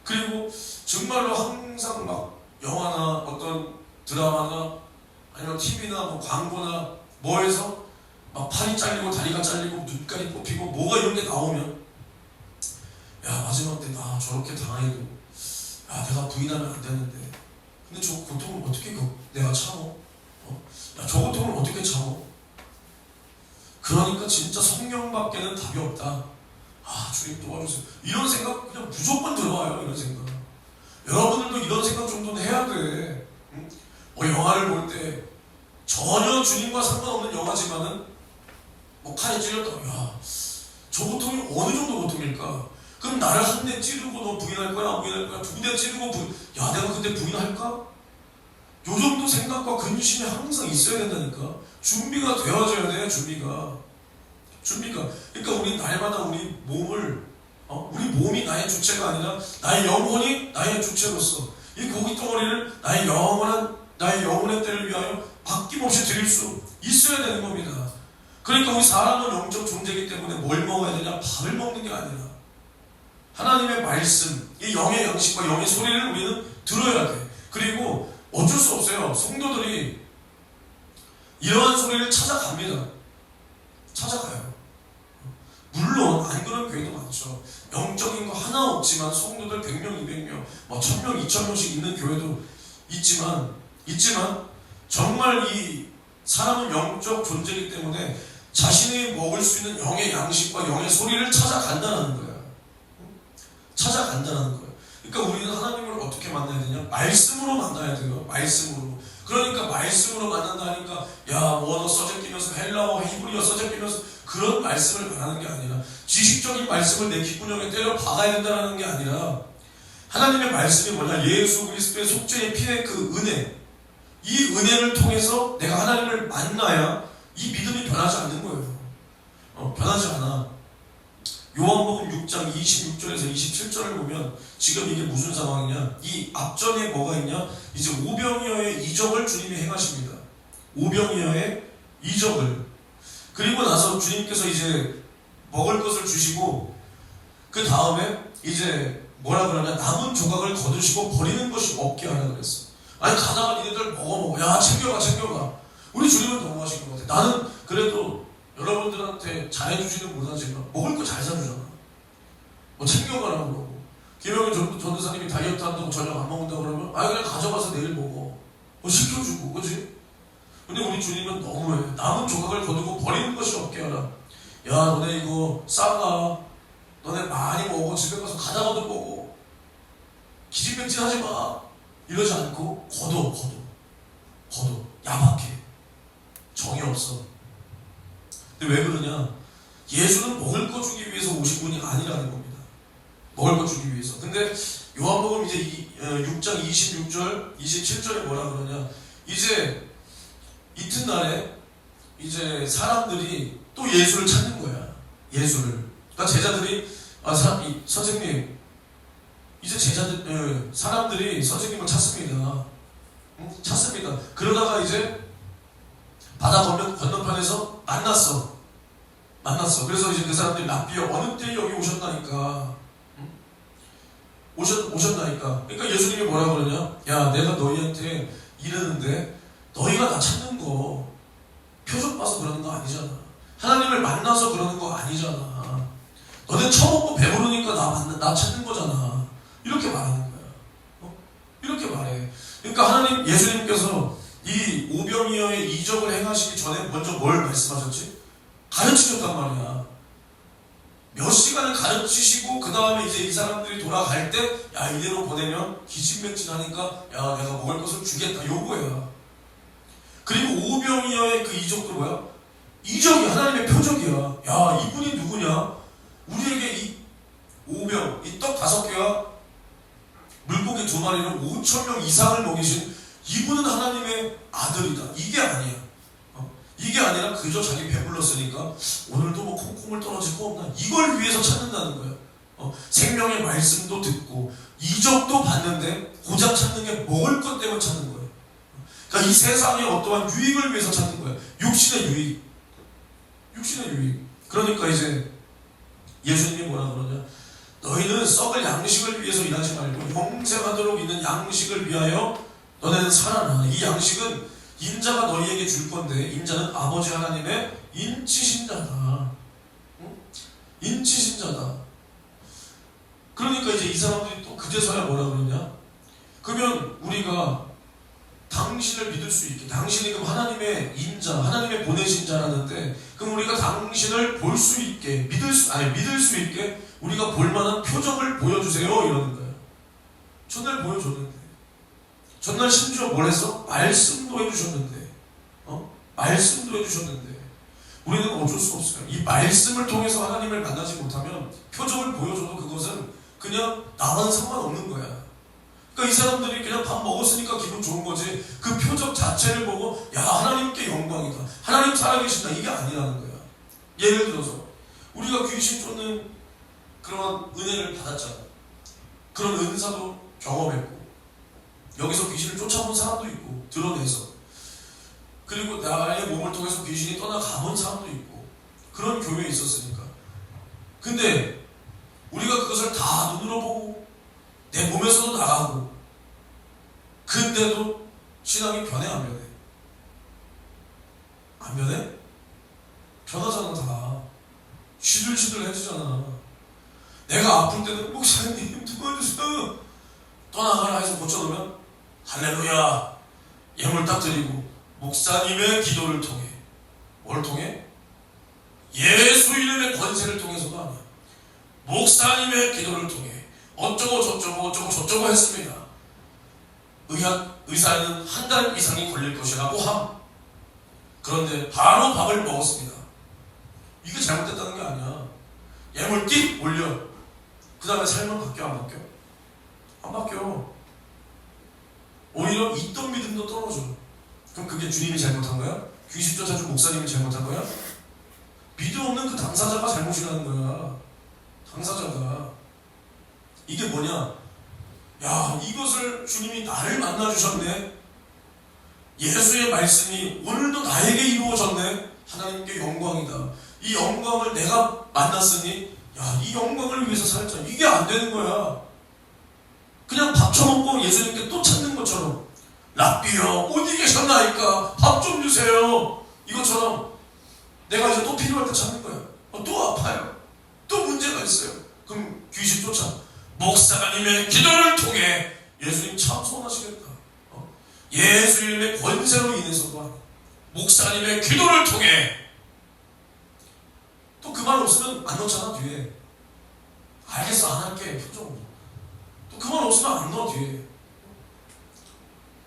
그리고 정말로 항상 영화나 어떤 드라마나 아니면 TV나 광고나 뭐에서 팔이 잘리고 다리가 잘리고 눈깔이 뽑히고 뭐가 이런 게 나오면 마지막 때 나 저렇게 당해도 내가 부인하면 안 되는데 근데 저 고통을 어떻게 내가 참어? 저 고통을 어떻게 참어? 그러니까 진짜 성경밖에는 답이 없다. 주님 도와주세요. 이런 생각 그냥 무조건 들어와요. 이런 생각. 여러분들도 이런 생각 정도는 해야 돼. 응? 영화를 볼 때 전혀 주님과 상관없는 영화지만은 칼에 찔렸다. 야, 저 고통이 어느 정도 고통일까? 그럼 나를 한 대 찌르고 너 부인할 거야? 안 부인할 거야? 두 대 찌르고 야, 내가 그때 부인할까? 요 정도 생각과 근심이 항상 있어야 된다니까. 준비가 되어져야 돼. 준비가. 그러니까 우리 날마다 우리 몸이 나의 주체가 아니라 나의 영혼이 나의 주체로서 이 고기 덩어리를 나의 영혼의 때를 위하여 아낌없이 드릴 수 있어야 되는 겁니다. 그러니까 우리 사람은 영적 존재이기 때문에 뭘 먹어야 되냐? 밥을 먹는 게 아니라 하나님의 말씀, 이 영의 양식과 영의 소리를 우리는 들어야 돼. 그리고 어쩔 수 없어요. 성도들이 이러한 소리를 찾아갑니다. 찾아가요. 물론 안 그런 교회도 많죠. 영적인 거 하나 없지만 성도들 100명, 200명, 1000명, 2000명씩 있는 교회도 있지만 정말 이 사람은 영적 존재이기 때문에 자신이 먹을 수 있는 영의 양식과 영의 소리를 찾아간다는 거야. 찾아간다는 거야. 그러니까 우리는 하나님을 어떻게 만나야 되냐? 말씀으로 만나야 돼요. 말씀으로. 그러니까 말씀으로 만난다니까 원어 써제끼면서 헬라어 히브리어 써제끼면서 그런 말씀을 말하는 게 아니라 지식적인 말씀을 내 귓구녕에 때려 박아야 된다는 게 아니라 하나님의 말씀이 뭐냐? 예수 그리스도의 속죄의 피의 그 은혜, 이 은혜를 통해서 내가 하나님을 만나야 이 믿음이 변하지 않는 거예요. 변하지 않아. 요한복음 6장 26절에서 27절을 보면 지금 이게 무슨 상황이냐? 이 앞전에 뭐가 있냐? 이제 오병이어의 이적을 주님이 행하십니다. 오병이어의 이적을. 그리고 나서 주님께서 이제 먹을 것을 주시고 그 다음에 이제 뭐라 그러냐? 남은 조각을 거두시고 버리는 것이 없게 하라 그랬어. 아니 가다가 니네들 먹어. 야 챙겨가. 우리 주님은 너무하신 것 같아. 나는 그래도 여러분들한테 잘해주지는 못하지만 먹을 거 잘 사주잖아. 챙겨가라고 그러고. 김영현 전도사님이 다이어트 한다고 저녁 안 먹는다고 그러면 그냥 가져가서 내일 먹어. 시켜주고, 그치? 근데 우리 주님은 너무해. 남은 조각을 거두고 버리는 것이 없게 하라. 야 너네 이거 싸가. 너네 많이 먹어. 집에 가서 가다가도 먹어. 기진맥진 하지 마. 이러지 않고 거둬. 야박해. 정이 없어. 근데 왜 그러냐? 예수는 먹을 거 주기 위해서 오신 분이 아니라는 겁니다. 먹을 거 주기 위해서. 근데 요한복음 이제 6장 26절, 27절에 뭐라 그러냐? 이제 이튿날에 이제 사람들이 또 예수를 찾는 거야. 예수를. 그러니까 제자들이 선생님 이제 사람들이 선생님을 찾습니다. 찾습니다. 그러다가 이제 바다 건너편에서 만났어. 그래서 이제 그 사람들이 랍비여 어느 때 여기 오셨다니까. 오셨다니까. 그러니까 예수님이 뭐라 그러냐? 야 내가 너희한테 이러는데 너희가 나 찾는 거 표적 봐서 그러는 거 아니잖아. 하나님을 만나서 그러는 거 아니잖아. 너네 처먹고 배부르니까 나 찾는 거잖아. 이렇게 말하는 거야. 이렇게 말해. 그러니까 예수님께서 이 오병이어의 이적을 행하시기 전에 먼저 뭘 말씀하셨지? 가르치셨단 말이야. 몇 시간을 가르치시고 그 다음에 이제 이 사람들이 돌아갈 때 이대로 보내면 기진맥진하니까 내가 먹을 것을 주겠다 요거야. 그리고 오병이어의 그 이적도 뭐야? 이적이 하나님의 표적이야. 이분이 누구냐? 우리에게 이 오병, 이 떡 5개와 물고기 2마리를 5,000명 이상을 먹이신 이분은 하나님의 아들이다. 이게 아니야. 이게 아니라 그저 자기 배불렀으니까 오늘도 콩콩을 떨어질 거 없나? 이걸 위해서 찾는다는 거야. 생명의 말씀도 듣고 이적도 봤는데 고작 찾는 게 먹을 것 때문에 찾는 거야. 그러니까 이 세상의 어떠한 유익을 위해서 찾는 거야. 육신의 유익. 그러니까 이제 예수님이 뭐라 그러냐? 너희는 썩을 양식을 위해서 일하지 말고 영생하도록 있는 양식을 위하여 너네는 살아라. 이 양식은 인자가 너희에게 줄 건데 인자는 아버지 하나님의 인치신 자다. 인치신 자다. 그러니까 이제 이 사람들이 또 그제서야 뭐라 그러냐? 그러면 우리가 당신을 믿을 수 있게, 당신이 그럼 하나님의 인자, 하나님의 보내신 자라는데 그럼 우리가 당신을 볼 수 있게, 믿을 수 있게 우리가 볼 만한 표적을 보여주세요 이러는 거예요. 전날 보여줬는데, 전날 심지어 뭘 했어? 말씀도 해주셨는데, 말씀도 해주셨는데, 우리는 어쩔 수 없어요. 이 말씀을 통해서 하나님을 만나지 못하면 표적을 보여줘도 그것은 그냥 나만 상관없는 거야. 그러니까 이 사람들이 그냥 밥 먹었으니까 기분 좋은 거지, 그 표적 자체를 보고 야 하나님께 영광이다, 하나님 살아계신다, 이게 아니라는 거야. 예를 들어서 우리가 귀신 쫓는 그런 은혜를 받았잖아. 그런 은사도 경험했고, 여기서 귀신을 쫓아본 사람도 있고 드러내서, 그리고 나의 몸을 통해서 귀신이 떠나가본 사람도 있고, 그런 교회에 있었으니까. 근데 우리가 그것을 다 눈으로 보고 내 몸에서도 나가고, 근데도 신앙이 변해 안 변해? 안 변해? 변하잖아. 다 시들시들해지잖아. 내가 아플 때는 목사님 도와주세요, 떠나가라 해서 고쳐놓으면 할렐루야 예물 딱 드리고, 목사님의 기도를 통해, 뭘 통해? 예수 이름의 권세를 통해서도 아니야. 목사님의 기도를 통해 어쩌고 저쩌고 어쩌고 저쩌고 했습니다. 의사는 한 달 이상이 걸릴 것이라고 함. 그런데 바로 밥을 먹었습니다. 이게 잘못됐다는 게 아니야. 예물 띡 올려, 그 다음에 삶은 바뀌어 안 바뀌어? 안 바뀌어. 오히려 있던 믿음도 떨어져. 그럼 그게 주님이 잘못한 거야? 귀신 쫓아준 목사님이 잘못한 거야? 믿음 없는 그 당사자가 잘못이라는 거야. 당사자가. 이게 뭐냐? 야, 이것을 주님이 나를 만나주셨네. 예수의 말씀이 오늘도 나에게 이루어졌네. 하나님께 영광이다. 이 영광을 내가 만났으니 야, 이 영광을 위해서 살자. 이게 안 되는 거야. 그냥 밥 처먹고 예수님께 또 찾는 것처럼, 랍비여 어디 계셨나이까 밥 좀 주세요, 이것처럼 내가 이제 또 필요할 때 찾는 거야. 또 아파요, 또 문제가 있어요. 그럼 귀신 쫓아. 목사님의 기도를 통해, 예수님 참 선하시겠다. 예수님의 권세로 인해서도 아니고 목사님의 기도를 통해. 또 그 말 없으면 안 넣잖아 뒤에. 알겠어 안 할게 표정으로. 또 그 말 없으면 안 넣어 뒤에.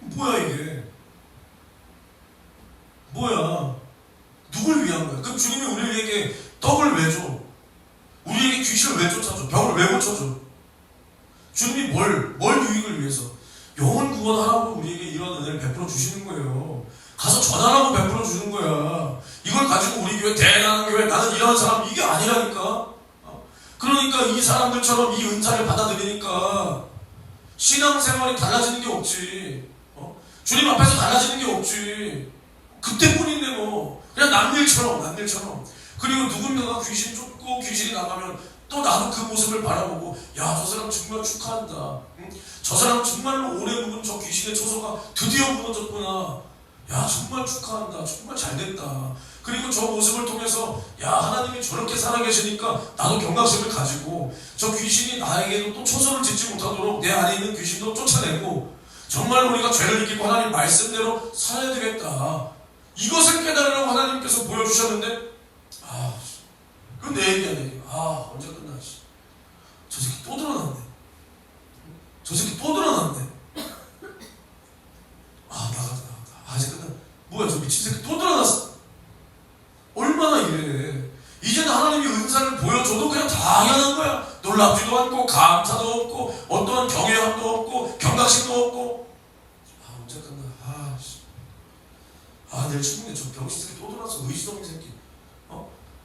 뭐야 이게? 뭐야? 누굴 위한 거야? 그럼 주님이 우리에게 떡을 왜 줘? 우리에게 귀신을 왜 쫓아줘? 병을 왜 고쳐줘? 주님이 뭘 유익을 위해서? 영혼 구원하라고 우리에게 이런 은혜를 베풀어 주시는 거예요. 가서 전하라고 베풀어 주는 거야. 이걸 가지고 우리 교회 대단한 교회, 나는 이런 사람, 이게 아니라니까. 그러니까 이 사람들처럼 이 은사를 받아들이니까 신앙생활이 달라지는 게 없지. 주님 앞에서 달라지는 게 없지. 그때뿐인데 뭐 그냥 남일처럼. 그리고 누군가가 귀신 쫓고 귀신이 나가면 또 나도 그 모습을 바라보고, 야, 저 사람 정말 축하한다. 응? 저 사람 정말로 오래 묵은 저 귀신의 처소가 드디어 무너졌구나. 야, 정말 축하한다. 정말 잘됐다. 그리고 저 모습을 통해서 야, 하나님이 저렇게 살아계시니까 나도 경각심을 가지고 저 귀신이 나에게도 또 처소를 짓지 못하도록 내 안에 있는 귀신도 쫓아내고, 정말 우리가 죄를 이기고 하나님 말씀대로 살아야 되겠다. 이것을 깨달으려고 하나님께서 보여주셨는데, 그건 내 얘기 아니에요. 언제 끝나지? 저 새끼 또 드러났네. 나갔다. 이제 끝나. 뭐야, 저 미친 새끼 또 드러났어. 얼마나 이래. 이제는 하나님이 은사를 보여줘도 그냥 당연한 거야. 놀랍지도 않고 감사도 없고 어떠한 경외함도 없고 경각심도 없고. 언제 끝나. 내일 출근에 저 병신 새끼 또 들어왔어. 의지도 없는 새끼.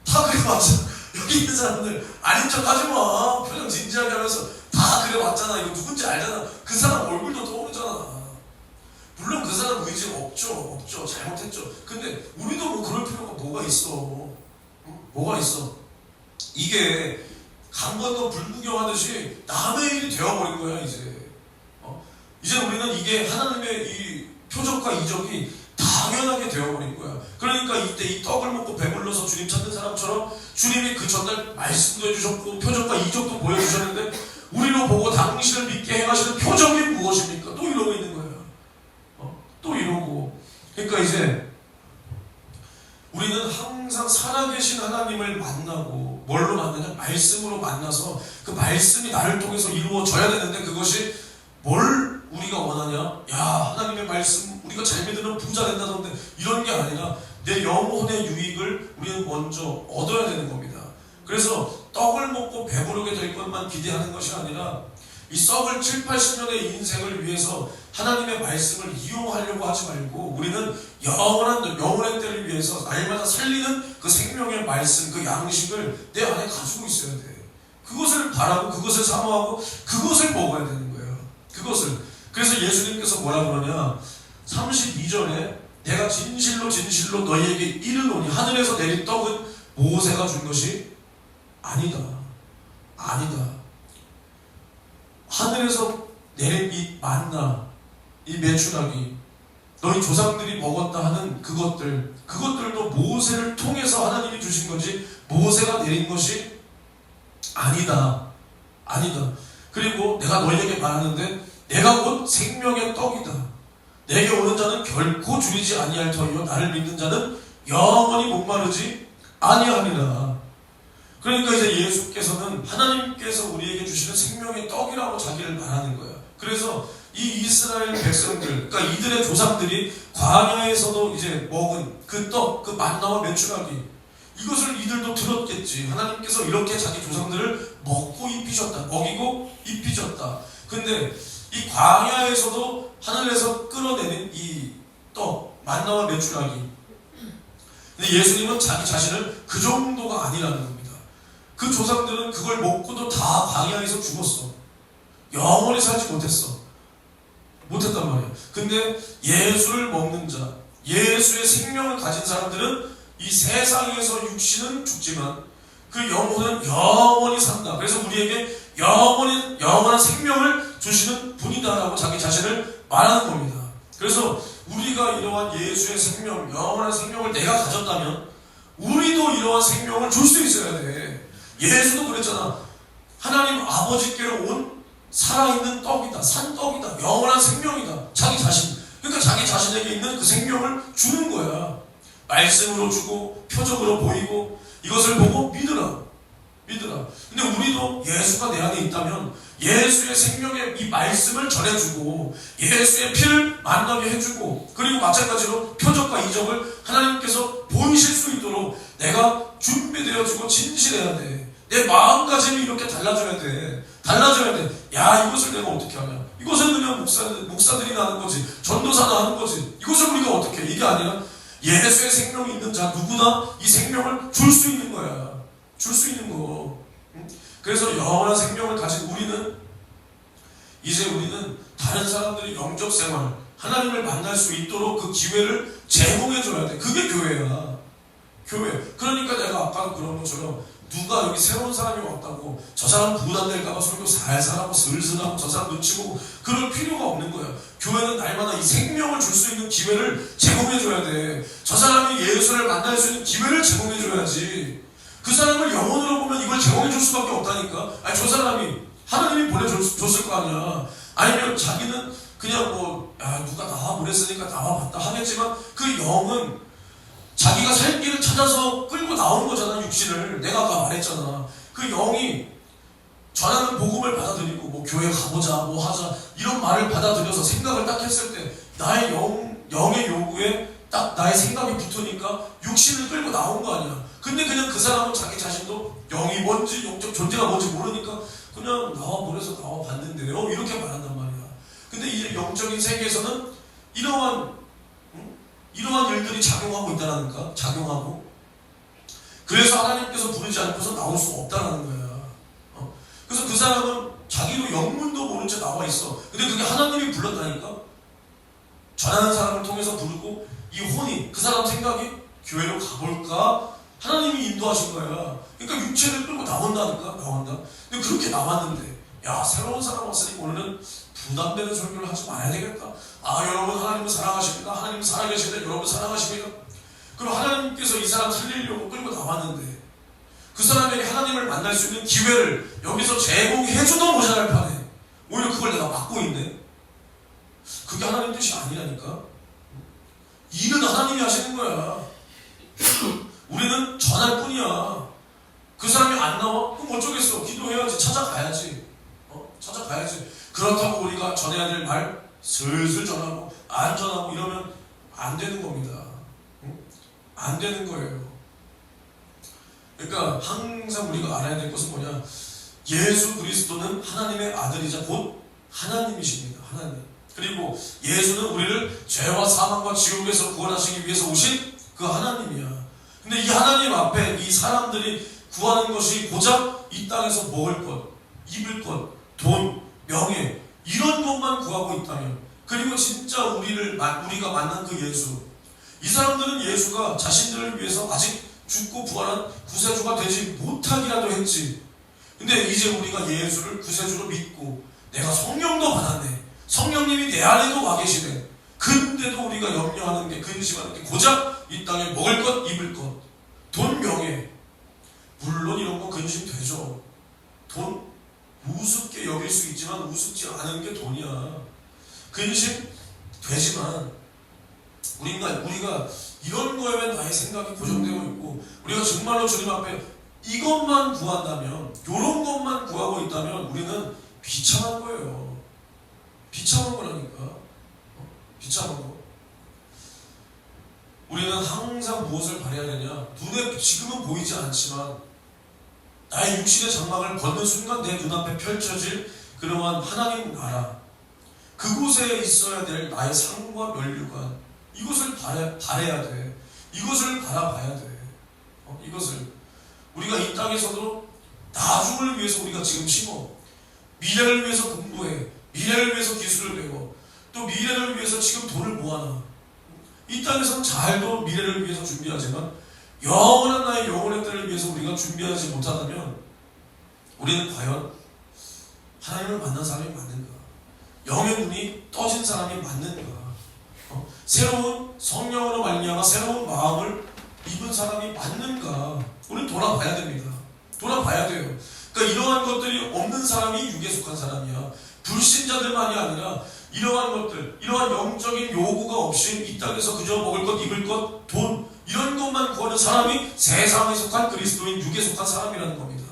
다 그래 왔잖아. 여기 있는 사람들 아닌 척 하지 마. 표정 진지하게 하면서 다 그래 왔잖아. 이거 누군지 알잖아. 그 사람 얼굴도 떠오르잖아. 물론 그 사람 의지가 없죠. 잘못했죠. 근데 우리도 뭐 그럴 필요가 뭐가 있어. 뭐가 있어. 이게 강 건너 불구경하듯이 남의 일이 되어버린 거야 이제. 이제 우리는 이게 하나님의 이 표적과 이적이 당연하게 되어버린 거야. 그러니까 이때 이 떡을 먹고 배불러서 주님 찾는 사람처럼 주님이 그 전날 말씀도 해주셨고 표적과 이적도 보여주셨는데, 우리로 보고 당신을 믿게 행하시는 표적이 무엇입니까? 또 이러고 있는 거예요. 또 이러고. 그러니까 이제 우리는 항상 살아계신 하나님을 만나고, 뭘로 만나냐? 말씀으로 만나서 그 말씀이 나를 통해서 이루어져야 되는데, 그것이 뭘 우리가 원하냐? 야, 하나님의 말씀 우리가 잘 믿으면 부자 된다던데, 이런 게 아니라 내 영혼의 유익을 우리는 먼저 얻어야 되는 겁니다. 그래서 떡을 먹고 배부르게 될 것만 기대하는 것이 아니라 이 썩을 7, 80년의 인생을 위해서 하나님의 말씀을 이용하려고 하지 말고, 우리는 영원의 때를 위해서 날마다 살리는 그 생명의 말씀, 그 양식을 내 안에 가지고 있어야 돼. 그것을 바라고, 그것을 사모하고, 그것을 먹어야 되는 거예요. 그것을. 그래서 예수님께서 뭐라 그러냐, 32절에 내가 진실로 진실로 너희에게 이르노니 하늘에서 내린 떡은 모세가 준 것이 아니다. 아니다. 하늘에서 내린 이 만나, 이 메추라기, 너희 조상들이 먹었다 하는 그것들도 모세를 통해서 하나님이 주신 거지 모세가 내린 것이 아니다. 아니다. 그리고 내가 너희에게 말하는데 내가 곧 생명의 떡이다. 내게 오는 자는 결코 줄이지 아니할 터이요 나를 믿는 자는 영원히 목마르지 아니하리라. 그러니까 이제 예수께서는 하나님께서 우리에게 주시는 생명의 떡이라고 자기를 말하는 거예요. 그래서 이 이스라엘 백성들, 그러니까 이들의 조상들이 광야에서도 이제 먹은 그 떡, 그 만나와 메추라기, 이것을 이들도 들었겠지. 하나님께서 이렇게 자기 조상들을 먹고 입히셨다, 먹이고 입히셨다. 근데 이 광야에서도 하늘에서 끌어내는 이 떡, 만나와 메추라기, 근데 예수님은 자기 자신을 그 정도가 아니라는 겁니다. 그 조상들은 그걸 먹고도 다 광야에서 죽었어. 영원히 살지 못했단 말이에요. 근데 예수를 먹는 자, 예수의 생명을 가진 사람들은 이 세상에서 육신은 죽지만 그 영혼은 영원히 산다. 그래서 우리에게 영원한 생명을 주시는 분이다라고 자기 자신을 말하는 겁니다. 그래서 우리가 이러한 예수의 생명, 영원한 생명을 내가 가졌다면 우리도 이러한 생명을 줄 수 있어야 돼. 예수도 그랬잖아. 하나님 아버지께로 온 살아있는 떡이다, 산떡이다, 영원한 생명이다. 자기 자신. 그러니까 자기 자신에게 있는 그 생명을 주는 거야. 말씀으로 주고 표적으로 보이고 이것을 보고 믿으라. 근데 우리도 예수가 내 안에 있다면 예수의 생명의 이 말씀을 전해주고 예수의 피를 만나게 해주고, 그리고 마찬가지로 표적과 이적을 하나님께서 보이실 수 있도록 내가 준비되어지고 진실해야 돼. 내 마음가짐이 이렇게 달라져야 돼. 야, 이것을 내가 어떻게 하냐? 이것은 그냥 목사들이나 하는 거지, 전도사나 하는 거지. 이것을 우리가 어떻게 해? 이게 아니라 예수의 생명이 있는 자 누구나 이 생명을 줄 수 있는 거야. 줄 수 있는 거. 그래서 영원한 생명을 가진 우리는 다른 사람들이 영적 생활, 하나님을 만날 수 있도록 그 기회를 제공해 줘야 돼. 그게 교회야. 교회. 그러니까 내가 아까도 그런 것처럼 누가 여기 새로운 사람이 왔다고 저 사람 부담될까봐 설교 살살하고 슬슬하고 저 사람 눈치 보고 그럴 필요가 없는 거야. 교회는 날마다 이 생명을 줄 수 있는 기회를 제공해 줘야 돼. 저 사람이 예수를 만날 수 있는 기회를 제공해 줘야지. 그 사람을 영혼으로 보면 이걸 제공해 줄 수밖에 없다니까. 아니, 저 사람이 하나님이 보내줬을 거 아니야. 아니면 자기는 그냥 누가 나와 보냈으니까 나와 봤다 하겠지만 그 영은 자기가 살 길을 찾아서 끌고 나오는 거잖아. 육신을. 내가 아까 말했잖아. 그 영이 전하는 복음을 받아들이고 교회 가보자, 하자, 이런 말을 받아들여서 생각을 딱 했을 때 나의 영의 요구에 딱 나의 생각이 붙으니까 육신을 끌고 나온 거 아니야. 근데 그냥 그 사람은 자기 자신도 영이 뭔지, 영적 존재가 뭔지 모르니까 그냥 나와 보내서 나와 봤는데요, 이렇게 말한단 말이야. 근데 이 영적인 세계에서는 이러한 일들이 작용하고 있다라니까. 작용하고. 그래서 하나님께서 부르지 않고서 나올 수 없다라는 거야. 그래서 그 사람은 자기도 영문도 모른 채 나와 있어. 근데 그게 하나님이 불렀다니까. 전하는 사람을 통해서 부르고 이 혼이, 그 사람 생각이 교회로 가볼까? 하나님이 인도하신 거야. 그러니까 육체를 끌고 나온다. 근데 그렇게 나왔는데, 야, 새로운 사람 왔으니 오늘은 부담되는 설교를 하지 말아야 되겠다. 아, 여러분 하나님은 사랑하십니다. 하나님은 살아계시다. 여러분 사랑하십니까? 그럼 하나님께서 이 사람 살리려고 끌고 나왔는데 그 사람에게 하나님을 만날 수 있는 기회를 여기서 제공해줘도 모자랄 판에 오히려 그걸 내가 막고 있네. 그게 하나님 뜻이 아니라니까. 일은 하나님이 하시는 거야. 우리는 전할 뿐이야. 그 사람이 안 나와? 그럼 어쩌겠어. 기도해야지. 찾아가야지. 그렇다고 우리가 전해야 될 말 슬슬 전하고 안 전하고 이러면 안 되는 겁니다. 응? 안 되는 거예요. 그러니까 항상 우리가 알아야 될 것은 뭐냐? 예수 그리스도는 하나님의 아들이자 곧 하나님이십니다. 하나님. 그리고 예수는 우리를 죄와 사망과 지옥에서 구원하시기 위해서 오신 그 하나님이야. 근데 이 하나님 앞에 이 사람들이 구하는 것이 고작 이 땅에서 먹을 것, 입을 것, 돈, 명예 이런 것만 구하고 있다면, 그리고 진짜 우리가 만난 그 예수, 이 사람들은 예수가 자신들을 위해서 아직 죽고 부활한 구세주가 되지 못하기라도 했지. 근데 이제 우리가 예수를 구세주로 믿고 내가 성령도 받았네, 성령님이 내 안에도 와 계시네. 근데도 우리가 염려하는 게, 근심하는 게 고작 이 땅에 먹을 것, 입을 것, 돈, 명예. 물론 이런 거 근심되죠. 돈 우습게 여길 수 있지만 우습지 않은 게 돈이야. 근심 되지만 우리가 이런 거에 왜 나의 생각이 고정되고 있고, 우리가 정말로 주님 앞에 이것만 구한다면, 이런 것만 구하고 있다면 우리는 비참한 거예요. 비참한 거라니까. 비참한 거. 우리는 항상 무엇을 바라야 되냐? 눈에 지금은 보이지 않지만 나의 육신의 장막을 걷는 순간 내 눈앞에 펼쳐질 그러한 하나님 나라, 그곳에 있어야 될 나의 상과 면류관, 이것을 바라야 돼. 이것을 바라봐야 돼. 이것을 우리가 이 땅에서도 나중을 위해서 우리가 지금 심어, 미래를 위해서 공부해, 미래를 위해서 기술을 배워, 또 미래를 위해서 지금 돈을 모아놔. 이 땅에서는 잘도 미래를 위해서 준비하지만 영원한 나의 영혼의 때를 위해서 우리가 준비하지 못하다면 우리는 과연 하나님을 만난 사람이 맞는가? 영의 눈이 떠진 사람이 맞는가? 새로운 성령으로 말미암아 새로운 마음을 입은 사람이 맞는가? 우리는 돌아봐야 됩니다. 돌아봐야 돼요. 그러니까 이러한 것들이 없는 사람이 육에 속한 사람이야. 불신자들만이 아니라 이러한 것들, 이러한 영적인 요구가 없이 이 땅에서 그저 먹을 것, 입을 것, 돈 이런 것만 구하는 사람이 세상에 속한 그리스도인, 육에 속한 사람이라는 겁니다.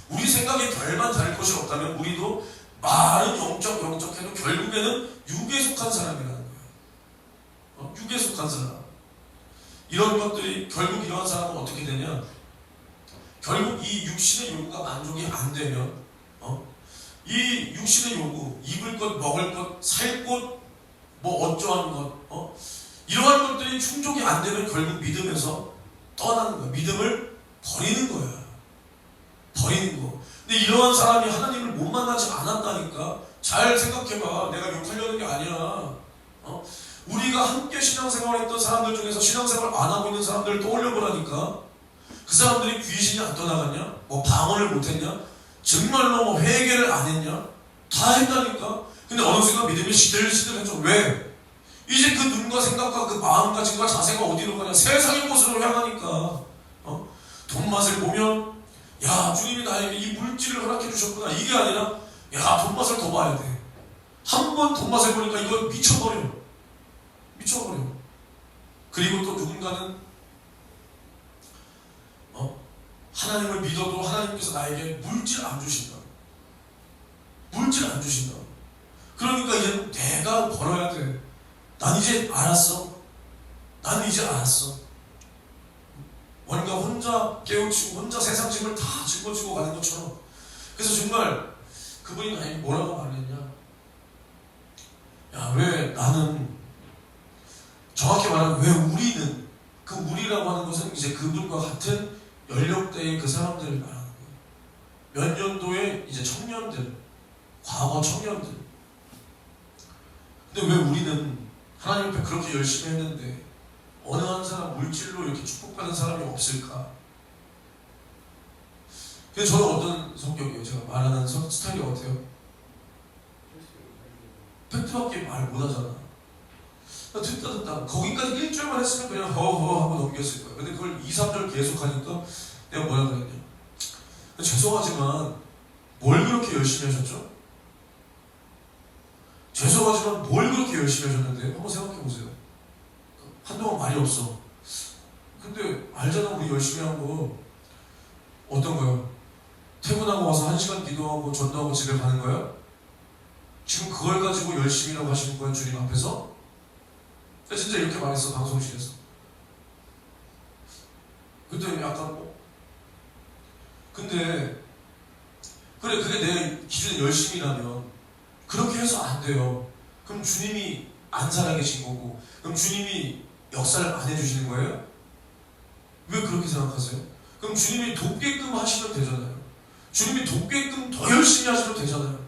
우리 생각에 별반 다를 것이 없다면 우리도 말은 영적해도 결국에는 육에 속한 사람이라는 거예요. 육에 속한 사람. 이런 것들이 결국 이러한 사람은 어떻게 되냐? 결국 이 육신의 요구가 만족이 안 되면 이 육신의 요구, 입을 것, 먹을 것, 살 것, 뭐 어쩌한 것, 이러한 것들이 충족이 안 되면 결국 믿음에서 떠나는 거야. 믿음을 버리는 거야. 버리는 거. 근데 이러한 사람이 하나님을 못 만나지 않았다니까. 잘 생각해봐. 내가 욕하려는 게 아니야. 우리가 함께 신앙생활했던 사람들 중에서 신앙생활 안 하고 있는 사람들을 떠올려보라니까. 그 사람들이 귀신이 안 떠나갔냐? 뭐 방언을 못했냐? 정말로 뭐 회개를 안 했냐? 다 했다니까. 근데 어느 순간 믿음이 시들시들해져. 왜? 이제 그 눈과 생각과 그 마음가짐과 자세가 어디로 가냐? 세상의 곳으로 향하니까. 돈맛을 보면 야, 주님이 나에게 이 물질을 허락해 주셨구나. 이게 아니라 야, 돈맛을 더 봐야 돼. 한 번 돈맛을 보니까 이거 미쳐버려. 미쳐버려. 그리고 또 누군가는 하나님을 믿어도 하나님께서 나에게 물질 안 주신다. 물질 안 주신다. 그러니까 이제 내가 벌어야 돼. 난 이제 알았어. 난 이제 알았어. 뭔가 혼자 깨우치고 혼자 세상 짐을 다 짊어지고 가는 것처럼. 그래서 정말 그분이 나에게 뭐라고 말했냐? 야, 왜 나는, 정확히 말하면 왜 우리는, 그 우리라고 하는 것은 이제 그분과 같은 연령대의 그 사람들을 말하는 거예요. 몇 년도의 이제 청년들, 과거 청년들. 근데 왜 우리는 하나님 앞에 그렇게 열심히 했는데 어느 한 사람 물질로 이렇게 축복받는 사람이 없을까? 근데 저는 어떤 성격이에요? 제가 말하는 스타일이 어때요? 팩트밖에 말 못하잖아. 듣다 거기까지 1절만 했으면 그냥 허허 하고 넘겼을 거야. 근데 그걸 2, 3절 계속 하니까 내가 뭐라 그랬냐? 죄송하지만 뭘 그렇게 열심히 하셨죠? 죄송하지만 뭘 그렇게 열심히 하셨는데 한번 생각해 보세요. 한동안 말이 없어. 근데 알잖아, 우리 열심히 한 거 어떤 거야? 퇴근하고 와서 1시간 기도하고 전도하고 집에 가는 거야? 지금 그걸 가지고 열심이라고 하시는 거예요, 주님 앞에서? 진짜 이렇게 말했어, 방송실에서. 근데 약간 근데 그래, 그게 내 기준의 열심이라면 그렇게 해서 안 돼요. 그럼 주님이 안 살아계신 거고, 그럼 주님이 역사를 안 해주시는 거예요? 왜 그렇게 생각하세요? 그럼 주님이 돕게끔 하시면 되잖아요. 주님이 돕게끔 더 열심히 하시면 되잖아요.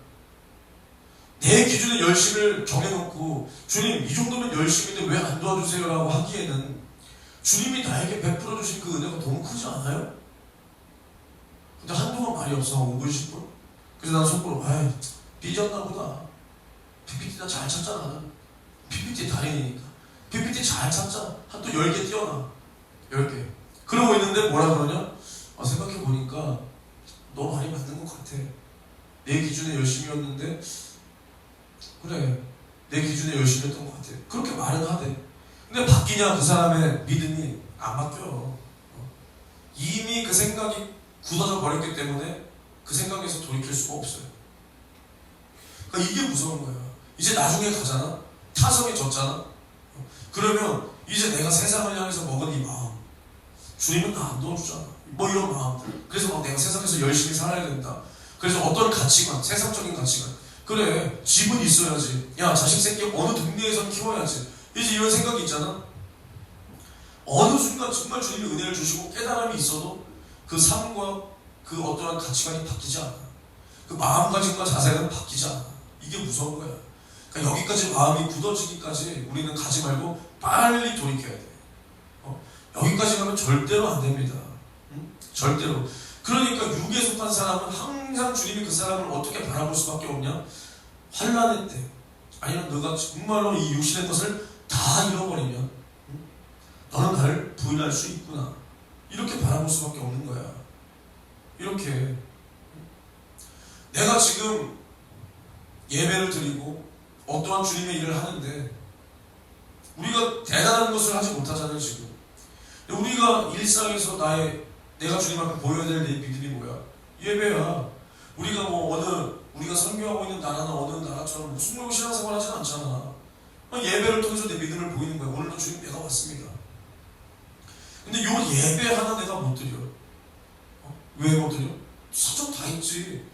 내 기준의 열심을 정해놓고 주님 이 정도면 열심인데 왜 안 도와주세요? 라고 하기에는 주님이 나에게 베풀어 주신 그 은혜가 너무 크지 않아요? 근데 한동안 말이 없어. 5분 10분. 그래서 난 속으로 아이 삐졌나 보다. PPT 나 잘 찾잖아. PPT 달인이니까 PPT 잘 찾자. 한 또 10개 띄워놔. 10개. 그러고 있는데 뭐라 그러냐? 생각해보니까 너 말이 맞는 것 같아. 내 기준에 열심이었는데 그래, 내 기준에 열심이었던 것 같아. 그렇게 말은 하대. 근데 바뀌냐? 그 사람의 믿음이 안 바뀌어. 이미 그 생각이 굳어져 버렸기 때문에 그 생각에서 돌이킬 수가 없어요. 그러니까 이게 무서운 거야. 이제 나중에 가잖아. 타성에 졌잖아. 그러면 이제 내가 세상을 향해서 먹은 이 마음, 주님은 나 안 도와주잖아. 뭐 이런 마음. 그래서 막 내가 세상에서 열심히 살아야 된다. 그래서 어떤 가치관, 세상적인 가치관. 그래, 집은 있어야지. 야, 자식 새끼 어느 동네에선 키워야지. 이제 이런 생각이 있잖아. 어느 순간 정말 주님이 은혜를 주시고 깨달음이 있어도 그 삶과 그 어떠한 가치관이 바뀌지 않아. 그 마음가짐과 자세는 바뀌지 않아. 이게 무서운 거야. 그러니까 여기까지 마음이 굳어지기까지 우리는 가지 말고 빨리 돌이켜야 돼. 여기까지 가면 절대로 안 됩니다. 응? 절대로. 그러니까 육에 속한 사람은 항상 주님이 그 사람을 어떻게 바라볼 수밖에 없냐? 환난의 때, 아니면 너가 정말로 이 육신의 것을 다 잃어버리면 응? 너는 나를 부인할 수 있구나. 이렇게 바라볼 수밖에 없는 거야. 이렇게. 내가 지금 예배를 드리고 어떠한 주님의 일을 하는데 우리가 대단한 것을 하지 못하잖아요, 지금. 우리가 일상에서 내가 주님 앞에 보여야 될 내 믿음이 뭐야? 예배야. 우리가 선교하고 있는 나라나 어느 나라처럼 무슨 모르고 신앙생활 하진 않잖아. 예배를 통해서 내 믿음을 보이는 거야. 오늘도 주님 내가 왔습니다. 근데 요 예배 하나 내가 못 드려. 왜 못 드려? 사정 다 있지.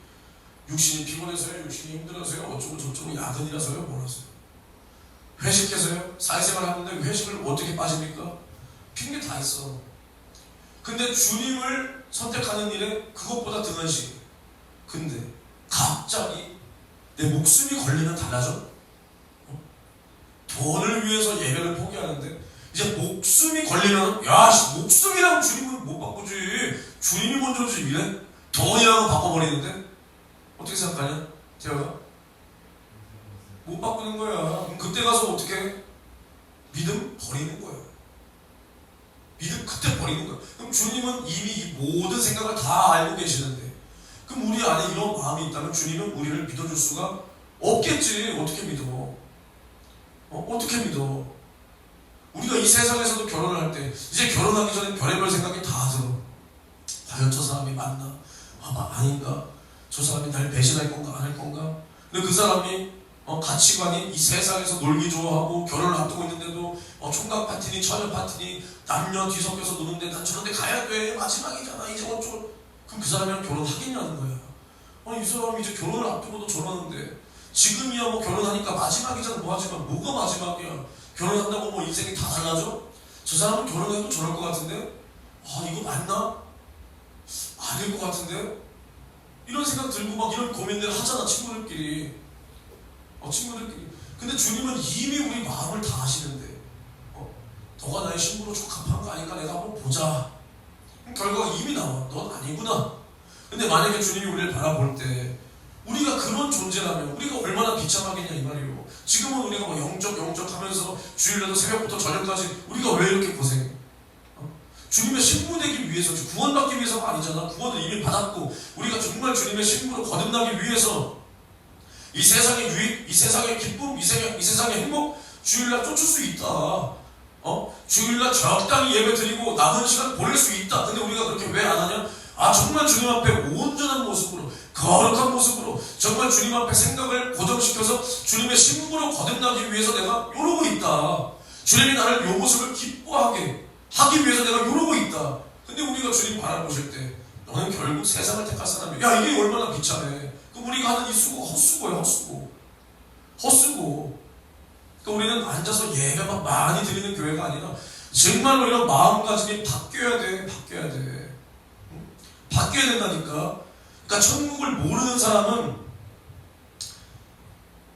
육신이 피곤해서요, 육신이 힘들어서요, 어쩌고 저쩌고 야근이라서요, 뭐라서요. 회식해서요, 사회생활 하는데 회식을 어떻게 빠집니까? 핑계 다 있어. 근데 주님을 선택하는 일에 그것보다 등한시. 근데 갑자기 내 목숨이 걸리면 달라져? 돈을 위해서 예배를 포기하는데 이제 목숨이 걸리면 야 목숨이랑 주님은 못 바꾸지. 주님이 먼저지 이래? 돈이라고 바꿔버리는데 어떻게 생각하냐? 태어가? 못 바꾸는 거야. 그럼 그때 가서 어떻게 해? 믿음 버리는 거야. 믿음 그때 버리는 거야. 그럼 주님은 이미 이 모든 생각을 다 알고 계시는데 그럼 우리 안에 이런 마음이 있다면 주님은 우리를 믿어줄 수가 없겠지. 어떻게 믿어? 어떻게 믿어? 우리가 이 세상에서도 결혼을 할 때 이제 결혼하기 전에 별의별 생각이 다 들어. 과연 저 사람이 맞나? 아닌가? 저 사람이 날 배신할 건가? 안 할 건가? 근데 그 사람이 가치관이 이 세상에서 놀기 좋아하고 결혼을 앞두고 있는데도 총각 파티니 처녀 파티니 남녀 뒤섞여서 노는데 난 저런데 가야 돼. 마지막이잖아. 이제 어쩌고. 그럼 그 사람이랑 결혼하겠냐는 거야. 이 사람이 이제 결혼을 앞두고도 저러는데 지금이야 뭐 결혼하니까 마지막이잖아. 뭐 하지만 뭐가 마지막이야. 결혼한다고 뭐 인생이 다 달라져? 저 사람은 결혼해도 저럴 것 같은데? 이거 맞나? 아닐 것 같은데? 이런 생각 들고 막 이런 고민들 하잖아, 친구들끼리. 친구들끼리. 근데 주님은 이미 우리 마음을 다 아시는데, 너가 나의 신부로 적합한 거 아닌가? 내가 한번 보자. 결과가 이미 나와. 넌 아니구나. 근데 만약에 주님이 우리를 바라볼 때, 우리가 그런 존재라면 우리가 얼마나 비참하겠냐 이 말이에요. 지금은 우리가 막 영적 하면서 주일날도 새벽부터 저녁까지 우리가 왜 이렇게 고생해? 주님의 신부 되기 위해서, 구원받기 위해서가 아니잖아. 구원을 이미 받았고 우리가 정말 주님의 신부로 거듭나기 위해서 이 세상의 유익, 이 세상의 기쁨, 이 세상의 행복 주일날 쫓을 수 있다. 주일날 적당히 예배 드리고 남은 시간 보낼 수 있다. 근데 우리가 그렇게 왜 안 하냐? 정말 주님 앞에 온전한 모습으로 그 거룩한 모습으로 정말 주님 앞에 생각을 고정시켜서 주님의 신부로 거듭나기 위해서 내가 이러고 있다. 주님이 나를 이 모습을 기뻐하게 하기 위해서 내가 이러고 있다. 근데 우리가 주님 바라보실 때 너는 결국 세상을 택할 사람이야. 야, 이게 얼마나 비참해. 그럼 우리가 하는 이 수고 헛수고야. 헛수고. 그러니까 우리는 앉아서 예배만 많이 드리는 교회가 아니라 정말로 이런 마음가짐이 바뀌어야 돼. 바뀌어야 된다니까. 그러니까 천국을 모르는 사람은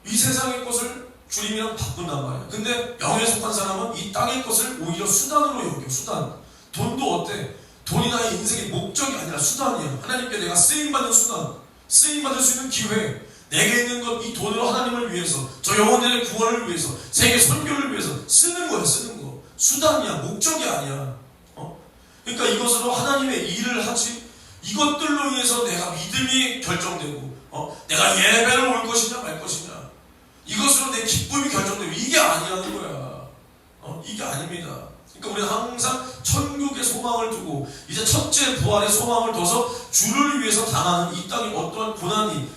이 세상의 것을 주님이랑 바꾼단 말이야. 근데 영에 속한 사람은 이 땅의 것을 오히려 수단으로 여겨. 수단. 돈도 어때? 돈이 나의 인생의 목적이 아니라 수단이야. 하나님께 내가 쓰임받는 수단, 쓰임받을 수 있는 기회, 내게 있는 것, 이 돈으로 하나님을 위해서, 저 영혼들의 구원을 위해서, 세계 선교를 위해서 쓰는 거야. 수단이야. 목적이 아니야. 그러니까 이것으로 하나님의 일을 하지, 이것들로 인해서 내가 믿음이 결정되고, 내가 예배를 올 것이냐 말 것이냐, 이것으로 내 기쁨이 결정되고, 이게 아니라는 거야. 이게 아닙니다. 그러니까 우리는 항상 천국의 소망을 두고 이제 첫째 부활의 소망을 둬서 주를 위해서 당하는 이 땅에 어떠한 고난이,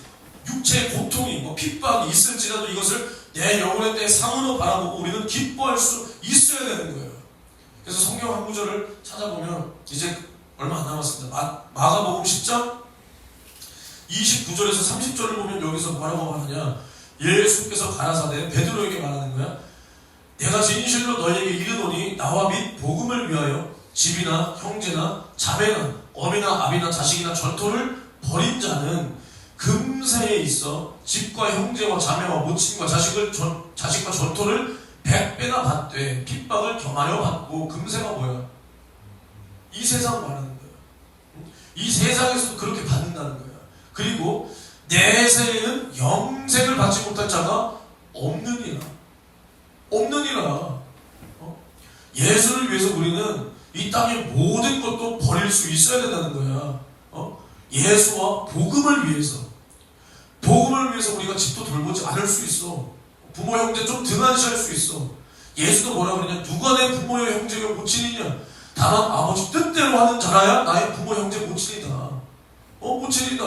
육체의 고통이, 핍박이 있을지라도 이것을 내 영혼의 때 상으로 바라보고 우리는 기뻐할 수 있어야 되는 거예요. 그래서 성경 한 구절을 찾아보면 이제 얼마 안 남았습니다. 마가복음 10장 29절에서 30절을 보면 여기서 뭐라고 말하냐, 예수께서 가라사대 베드로에게 말하는 거야. 내가 진실로 너희에게 이르노니 나와 및 복음을 위하여 집이나 형제나 자매나 어미나 아비나 자식이나 전토를 벌인 자는 금세에 있어 집과 형제와 자매와 모친과 자식과 전토를 100배나 받되 핍박을 경하여 받고. 금세가 뭐야? 이 세상 말하는 거야. 이 세상에서도 그렇게 받는다는 거야. 그리고 내세에는 영생을 받지 못할 자가 없느니라. 예수를 위해서 우리는 이 땅의 모든 것도 버릴 수 있어야 된다는 거야. 예수와 복음을 위해서 우리가 집도 돌보지 않을 수 있어. 부모 형제 좀 등한시할 수 있어. 예수도 뭐라 그러냐, 누가 내 부모여 형제여 모친이냐, 다만 아버지 뜻대로 하는 자라야 나의 부모 형제 모친이다. 모친이다.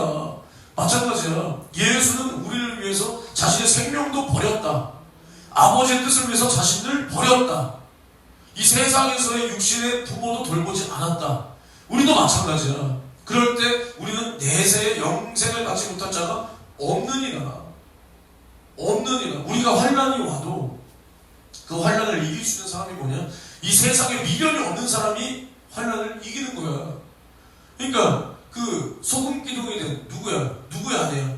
마찬가지야. 예수는 우리를 위해서 자신의 생명도 버렸다. 아버지의 뜻을 위해서 자신을 버렸다. 이 세상에서의 육신의 부모도 돌보지 않았다. 우리도 마찬가지야. 그럴 때 우리는 내세의 영생을 받지 못한 자가 없느니라. 우리가 환난이 와도 그 환난을 이길 수 있는 사람이 뭐냐? 이 세상에 미련이 없는 사람이 환난을 이기는 거야. 그러니까 그 소금 기둥이 된 누구의 아내야?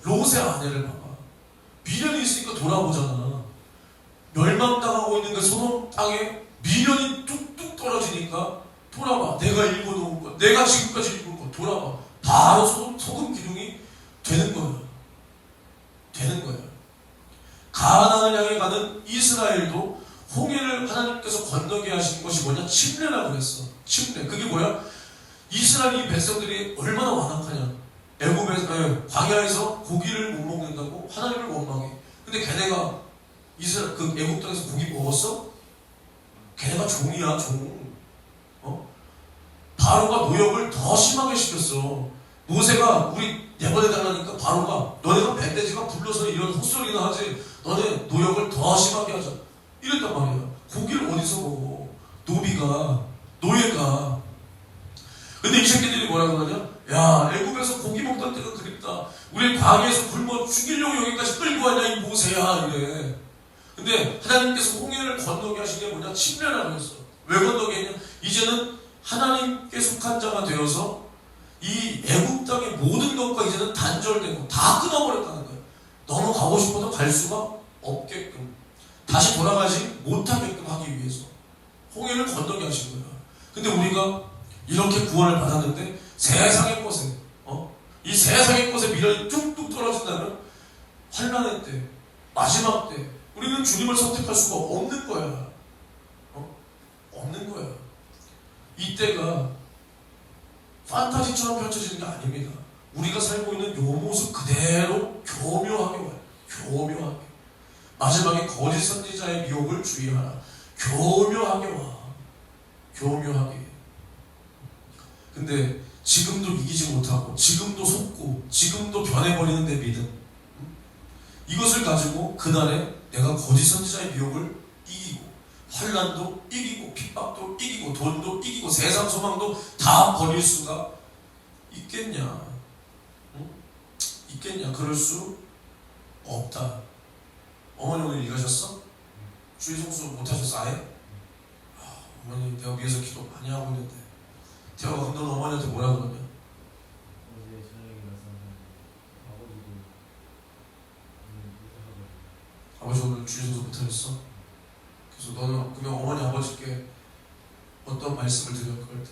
롯의 아내를 봐봐. 미련이 있으니까 돌아보잖아. 멸망당하고 있는 그 소돔 땅에 미련이 뚝뚝 떨어지니까 돌아봐. 내가 읽어놓은 것, 내가 지금까지 읽은 것 돌아봐. 바로 소금 기둥이 되는 거야. 가나안을 향해 가는 이스라엘도 홍해를 하나님께서 건너게 하신 것이 뭐냐? 침례라고 그랬어. 침례. 그게 뭐야? 이스라엘 백성들이 얼마나 완악하냐. 광야에서 고기를 못 먹는다고 하나님을 원망해. 근데 걔네가 애국 땅에서 고기 먹었어? 걔네가 종이야, 종. 바로가 노역을 더 심하게 시켰어. 모세가 우리 내보내달라니까 바로가, 너네가 멧돼지가 불러서 이런 헛소리나 하지, 너네 노역을 더 심하게 하자, 이랬단 말이야. 고기를 어디서 먹어? 노예가. 근데 이 새끼들이 뭐라고 하냐? 야, 애국에서 고기 먹던 때가 그립다. 우리 광야에서 굶어 죽이려고 여기까지 끌고 왔냐 이 모세야, 이래. 근데 하나님께서 홍해를 건너게 하신 게 뭐냐? 침례라고 했어. 왜 건너게 했냐? 이제는 하나님께 속한 자가 되어서 이 애국 땅의 모든 것과 이제는 단절되고 다 끊어버렸다는 거예요. 넘어가고 싶어도 갈 수가 없게끔, 다시 돌아가지 못하게끔 하기 위해서 홍해를 건너게 하신 거예요. 근데 우리가 이렇게 구원을 받았는데 세상의 것에 이 세상의 것에 미련이 뚝뚝 떨어진다면 환난의 때, 마지막 때 우리는 주님을 선택할 수가 없는 거야. 없는 거야. 이때가 판타지처럼 펼쳐지는 게 아닙니다. 우리가 살고 있는 요 모습 그대로 교묘하게 와요. 교묘하게. 마지막에 거짓 선지자의 미혹을 주의하라. 교묘하게 와. 교묘하게. 근데 지금도 이기지 못하고 지금도 지금도 변해버리는 내 믿음, 이것을 가지고 그날에 내가 거짓 선지자의 미혹을 이기고 환난도 이기고 핍박도 이기고 돈도 이기고 세상 소망도 다 버릴 수가 있겠냐? 응? 있겠냐? 그럴 수 없다. 어머니 오늘 일하셨어? 주일 성수 못하셨어 아예? 어머니 내가 위해서 기도 많이 하고 있는데. 태호가 그럼 너는 어머니한테 뭐라 그러냐? 어제 저녁이라서 아버지도 못하거든요. 아버지 오늘 주일 성수 못하셨어? 그래서 너는 그러면 어머니 아버지께 어떤 말씀을 드려 그럴 때?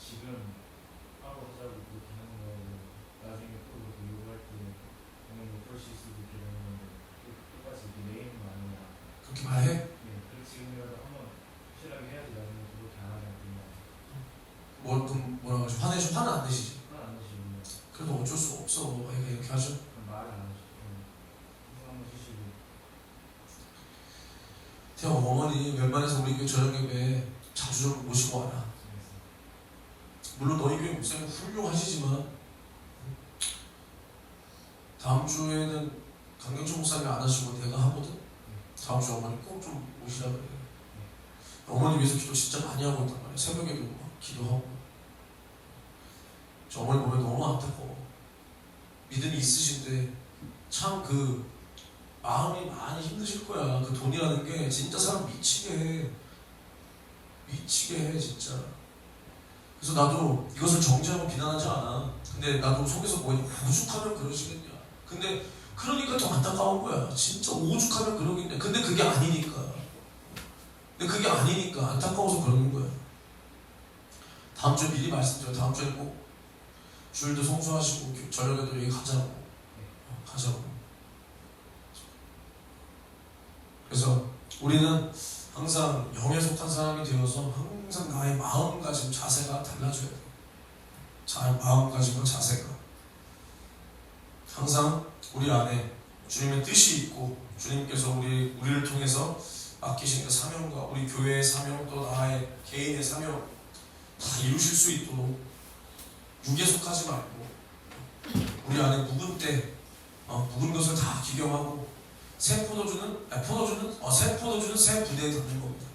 지금 하고 하자고 그렇게 하는 거고 나중에 또 그렇게 요구할 때 어머니 그러실 수도 있게 되는 건데 똑같이 이렇게 내리는 거 아니냐. 그렇게 말해? 네, 그래서 지금이라도 한번 확실하게 해야지 나중에 그렇게 안 하지 않겠냐. 뭐, 그럼 뭐라고 하지? 화는 안 내시지? 화안 내시고요. 그래도 어쩔 수 없어. 아이가 이렇게 하죠. 그럼 말을 안 하시고 한번 주시고. 태호 어머니 웬만해서 우리 교회 저녁 예배 자주 좀 모시고 와라. 물론 너희 교회 목사님 훌륭하시지만 다음 주에는 강경철 목사님이 안 하시고 내가 하거든. 다음 주에 어머니 꼭 좀 모시라 그래. 어머니 위해서 기도 진짜 많이 하고 있단 말이야. 새벽에도 막 기도하고. 저 어머니 보면 너무 안타까워. 믿음이 있으신데 참 그 마음이 많이 힘드실 거야. 그 돈이라는 게 진짜 사람 미치게 해. 미치게 해 진짜. 그래서 나도 이것을 정죄하고 비난하지 않아. 근데 나도 속에서 뭐냐, 오죽하면 그러시겠냐. 근데 그러니까 더 안타까운 거야. 진짜 오죽하면 그러겠냐. 근데 그게 아니니까. 근데 그게 아니니까 안타까워서 그러는 거야. 다음 주에 미리 말씀드려. 다음 주에 꼭 주일도 성수하시고 저녁에도 여기 가자고. 가자고. 그래서 우리는 항상 영에 속한 사람이 되어서 항상 나의 마음가짐 자세가 달라져야 돼. 마음가짐과 자세가 항상 우리 안에 주님의 뜻이 있고 주님께서 우리를 통해서 맡기신 그 사명과 우리 교회의 사명 또 나의 개인의 사명 다 이루실 수 있도록 육에 속하지 말고 우리 안에 묵은 때 묵은 것을 다 기경하고 새 포도주는 새 부대에 담는 겁니다.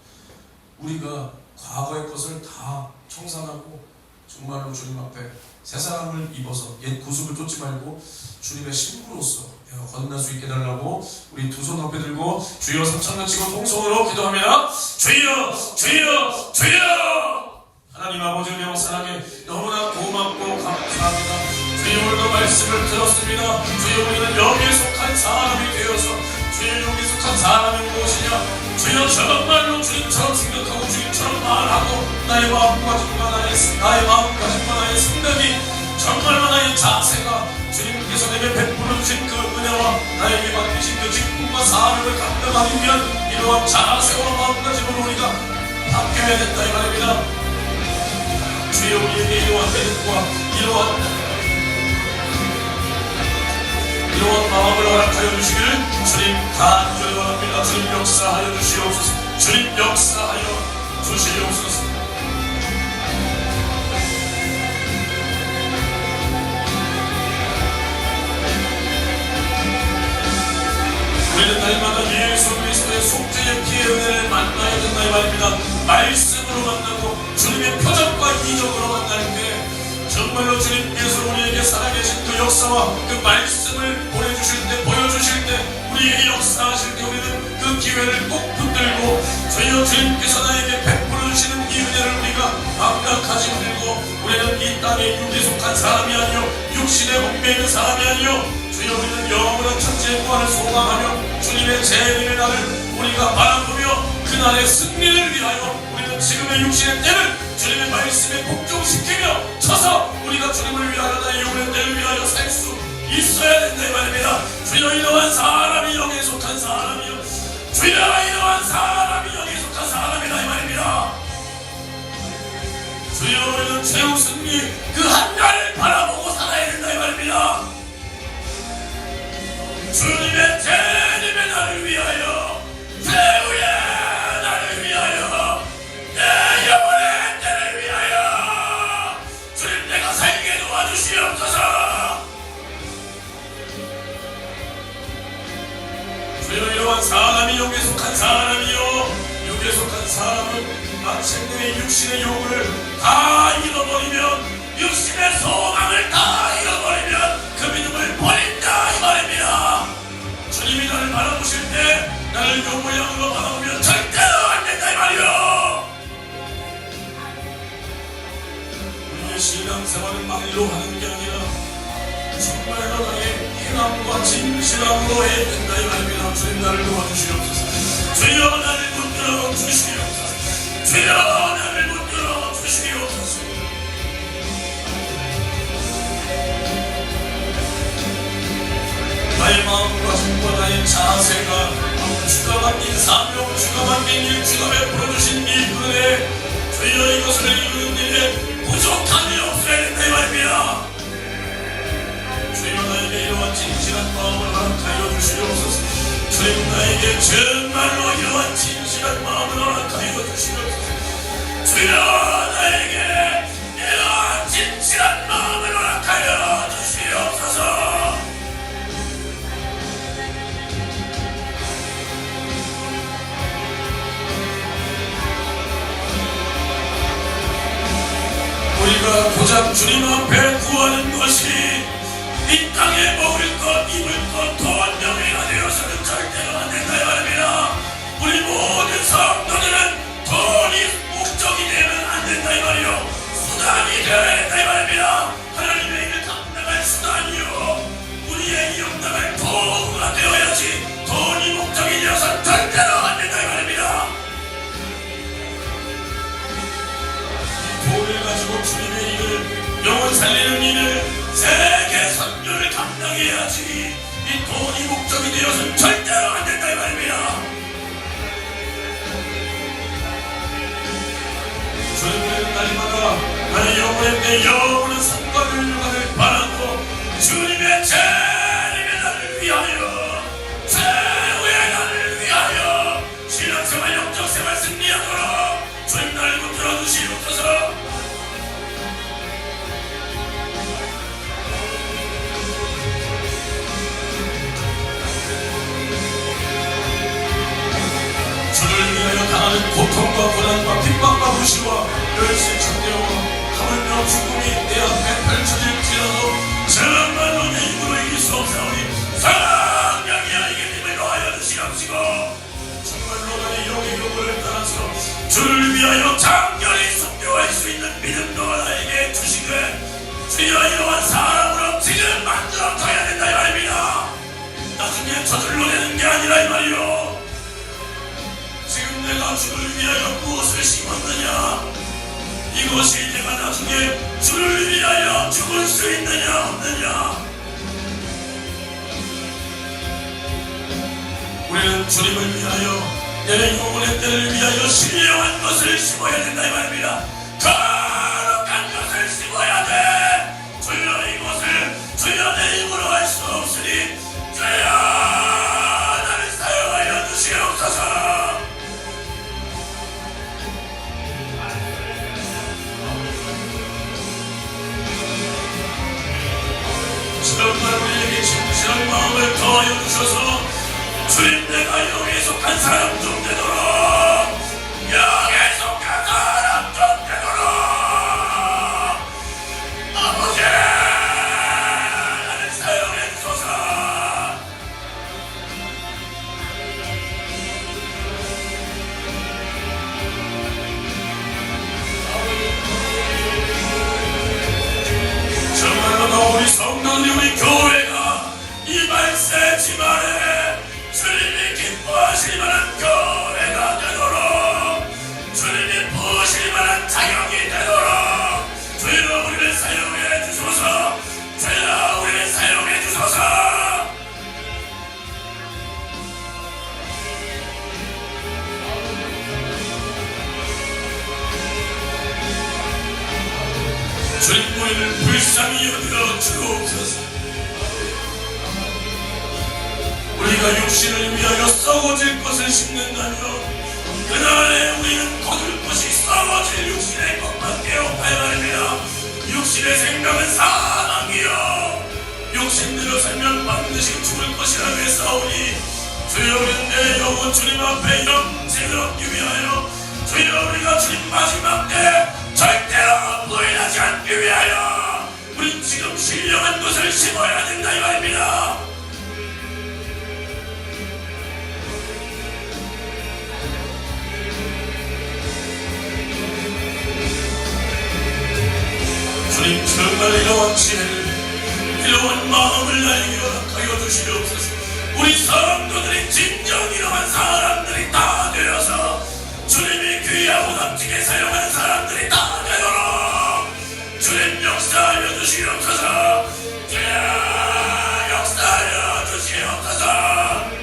우리가 과거의 것을 다 청산하고 정말로 주님 앞에 새 사람을 입어서 옛 구습을 쫓지 말고 주님의 신부로서 내가 거듭날 수 있게 해달라고 우리 두 손 높이 들고 주여 3천년 치고 통성으로 기도합니다. 주여 주여 주여. 하나님 아버지 은혜와 사랑에 너무나 고맙고 감사합니다. 주여 오늘도 말씀을 들었습니다. 주여 우리는 영에 속한 사람이 되어서 주여 영에 속한 사람이 무엇이냐. 주여 정말로 주님처럼 생각하고 주님처럼 말하고 나의 마음가짐과 나의 생각이 정말로 나의 자세가 주님께서 내게 베풀어 주신 그 은혜와 나에게 맡기신 그 직분과 사명을 감당하기 위한 이러한 자세와 마음가짐으로 우리가 바뀌어야 된다 이 말입니다. 주여 우리에게 이러한 믿음과 이러한 마음을 허락하여 주시기를 주님 간절히 원합니다. 주님 역사하여 주시옵소서. 주님 역사하여 주시옵소서. 우리는 날마다 예수 그리스도의 속죄의 피의 은혜를 만나야 된다 이 말입니다. 말씀으로 만나고 주님의 표적과 이적으로 만날 때 정말로 주님께서 우리에게 살아계신 그 역사와 그 말씀을 보내주실 때 보여주실 때 우리에게 역사하실 때 우리는 그 기회를 꼭 붙들고 주여 주님께서 나에게 베풀어 주시는 이 은혜를 우리가 감각하지 못하고 우리는 이 땅에 육에 속한 사람이 아니요 육신에 얽매이는 사람이 아니요 주여 우리는 영원한 천지의 구원을 소망하며 주님의 재림의 날을 우리가 바라보며 그날의 승리를 위하여 우리는 지금의 육신의 때를 주님의 말씀에 복종시키며 쳐서 우리가 주님을 위하여 나의 영혼의 때를 위하여 살 수 있어야 된다 이 말입니다. 주여 이러한 사람이 영에 속한 사람이요 주여 이러한 사람이 영에 속한 사람이다 이 말입니다. 주여 우리는 최후 승리 그 한 날을 바라보고 살아야 된다 이 말입니다. 주님의 재림의 날을 위하여 최후의 날을 위하여 내 영혼의 때를 위하여 주님 내가 살게 도와주시옵소서. 또한 사람이 영에 속한 사람이요 육에 속한 사람은 마침내 육신의 욕을 다 잃어버리면 육신의 소망을 다 잃어버리면 그 믿음을 버린다 이 말입니다. 주님이 나를 바라보실 때 나를 요 모양으로 바라보면 절대로 안 된다 이 말이요. 우리의 신앙생활은 말로 하는 게 아니라 정말로 나의 행함과 진실함으로 해야 된다 이 말입니다. 주님 나를 도와주시옵소서. 주여 나를 붙들어 주시옵소서. 주여 나를 붙들어 주시옵소서. 나의 마음가짐과 나의 자세가 주가 맡긴 사명, 주가 맡긴 일, 주가 베풀어주신 이 은혜, 주여 이것을 이루는 일에 부족함이 없어야 된다 이 말입니다. 주여 나에게 이러한 진실한 마음을 허락하여 주시옵소서. 주님 나에게 정말로 이러한 진실한 마음을 허락하여 주시옵소서. 주여 나에게 이러한 진실한 마음을 허락하여 주시옵소서. 우리가 고작 주님 앞에 구하는 것이 이 땅에 먹을 것, 입을 것, 돈, 명예가 되어서는 절대로 안 된다 이 말입니다. 우리 모든 성도들은 돈이 목적이 되면 안 된다 이 말이요. 수단이 되어야 된다 이 말입니다. 하나님의 일을 감당할 수단이요. 우리의 이 영당할 도구가 되어야지 돈이 목적이 되어서는 절대로 안 된다 이 말입니다. 돈을 가지고 주님의 일을, 영혼 살리는 일을, 세계 선교를 감당해야지 이 돈이 목적이 되어서는 절대로 안 된다 이 말입니다. 주님의 날마다 나의 영혼에 내 영혼은 성과를 누가를 바라고 주님의 재림의 날을 위하여, 최후의 날을 위하여 신앙생활, 영적생활 승리하도록 주님 나를 붙들어 주시옵소서. 주를 위하여 당하는 고통과 고난과 핍박과 무시와 열쇠 천대와 하물며 죽음이 내 앞에 펼쳐질지라도 정말로 내 힘으로 이길 수 없사오니 성령이 나에게 힘을 더하여 주시옵시고 정말로 나의 영의 요구를 따라서 주를 위하여 장렬히 순교할 수 있는 믿음도 나에게 주시되 주여 이러한 사람으로 지금 만들어져야 된다 이 말입니다. 나중에 저절로 되는 게 아니라 이 말이요. 지금 내가 주를 위하여 무엇을 심었느냐, 이것이 내가 나중에 주를 위하여 죽을 수 있느냐 없느냐. 우리는 주님을 위하여 내 영혼의 때를 위하여 신령한 것을 심어야 된다 이 말입니다. 거룩한 것을 심어야 돼. 주여 이것을 주여 내 힘으로 할 수 없으니 주여 나를 사용하여 주시옵소서. 정말 우리에게 진실한 마음을 더하여 주셔서 주님 내가 영에 속한 사람 좀 되도록, 영에 속한 사람 좀 되도록 아버지 나를 사용해 주소서. 정말로 우리 성도들이 우리 교회가 이 말세 지만에 주님이 기뻐하실 만한 교회가 되도록, 주님이 부으실 만한 자격이 되도록 주여 우리를 사용해 주소서. 주여 우리를 사용해 주소서. 주님 우리를 불쌍히 여겨 주옵소서. 우리가 육신을 위하여 썩어질 것을 심는다면 그날에 우리는 거둘 것이 썩어질 육신의 것밖에 없다 이 말입니다. 육신의 생명은 사망이요 육신대로 살면 반드시 죽을 것이라고 했사오니 주여 우리는 내 영혼 주님 앞에 영생을 얻기 위하여, 주여 우리가 주님 마지막 때 절대로 부인하지 않기 위하여 우리 지금 신령한 것을 심어야 된다 이 말입니다. 주님 정말 이러한 지혜를, 이러한 마음을 나에게 허락하여 주시옵소서. 우리 성도들이 진정 이러한 사람들이 다 되어서 주님이 귀하고 값지게 사용한 사람들이 다 되도록 주님 역사하여 주시옵소서. 주여 역사하여 주시옵소서.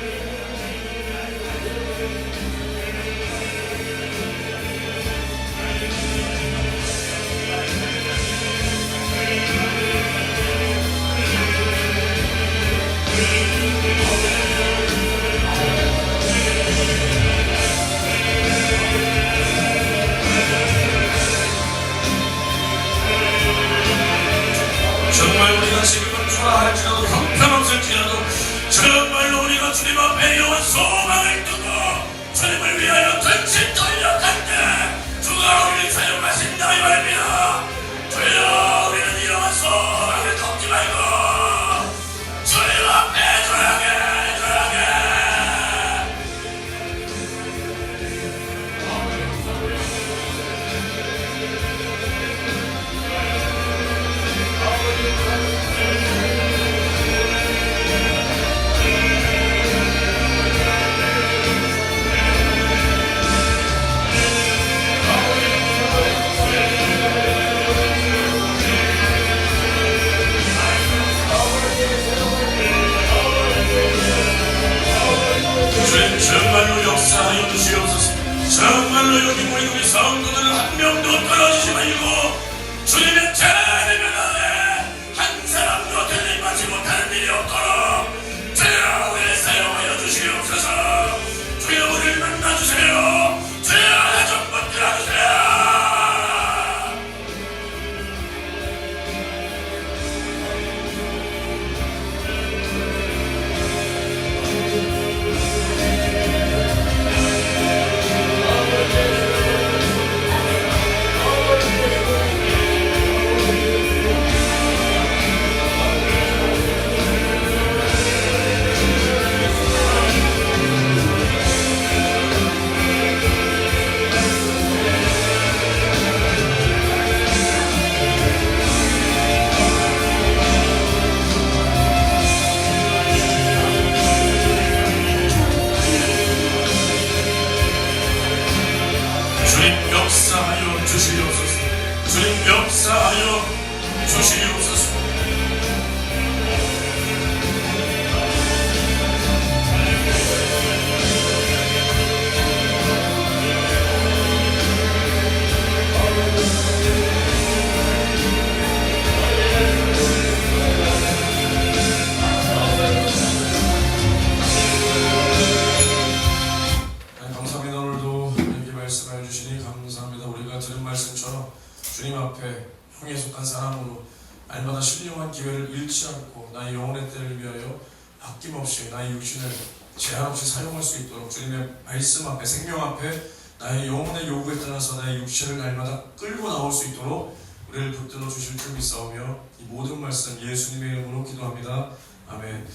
정말 우리가 지금은 초라할지라도 형편없을지라도 정말로 우리가 주님 앞에 이러한 소망을 두고 주님을 위하여 전심 돌력할 때 주가 우리를 사용하신다 이 말입니다. 주여 우리는 이러한 소망을 덮지 말고 주님 앞에 조용해. 주님 정말로 역사하여 주시옵소서. 정말로 여기 모인 우리 성도들은 한 명도 떨어지지 말고 주님의 재림의 날에 한 사람도 들림받지 못하는 일이 없도록 주여 우리를 사용하여 주시옵소서. 주여 우리를 만나주세요. 주여 나 좀 붙들어주세요. 주님 역사하여 주시옵소서. 주님 역사하여 주시옵소서. 감사합니다. 오늘도 이렇게 말씀하여 주시니 감사합니다. 우리가 들은 말씀처럼 주님 앞에 형에 속한 사람으로 날마다 신령한 기회를 잃지 않고 나의 영혼의 때를 위하여 아낌없이 나의 육신을 제한 없이 사용할 수 있도록 주님의 말씀 앞에, 생명 앞에 나의 영혼의 요구에 따라서 나의 육신을 날마다 끌고 나올 수 있도록 우리를 붙들어 주실 줄 믿사오며 이 모든 말씀 예수님의 이름으로 기도합니다. 아멘.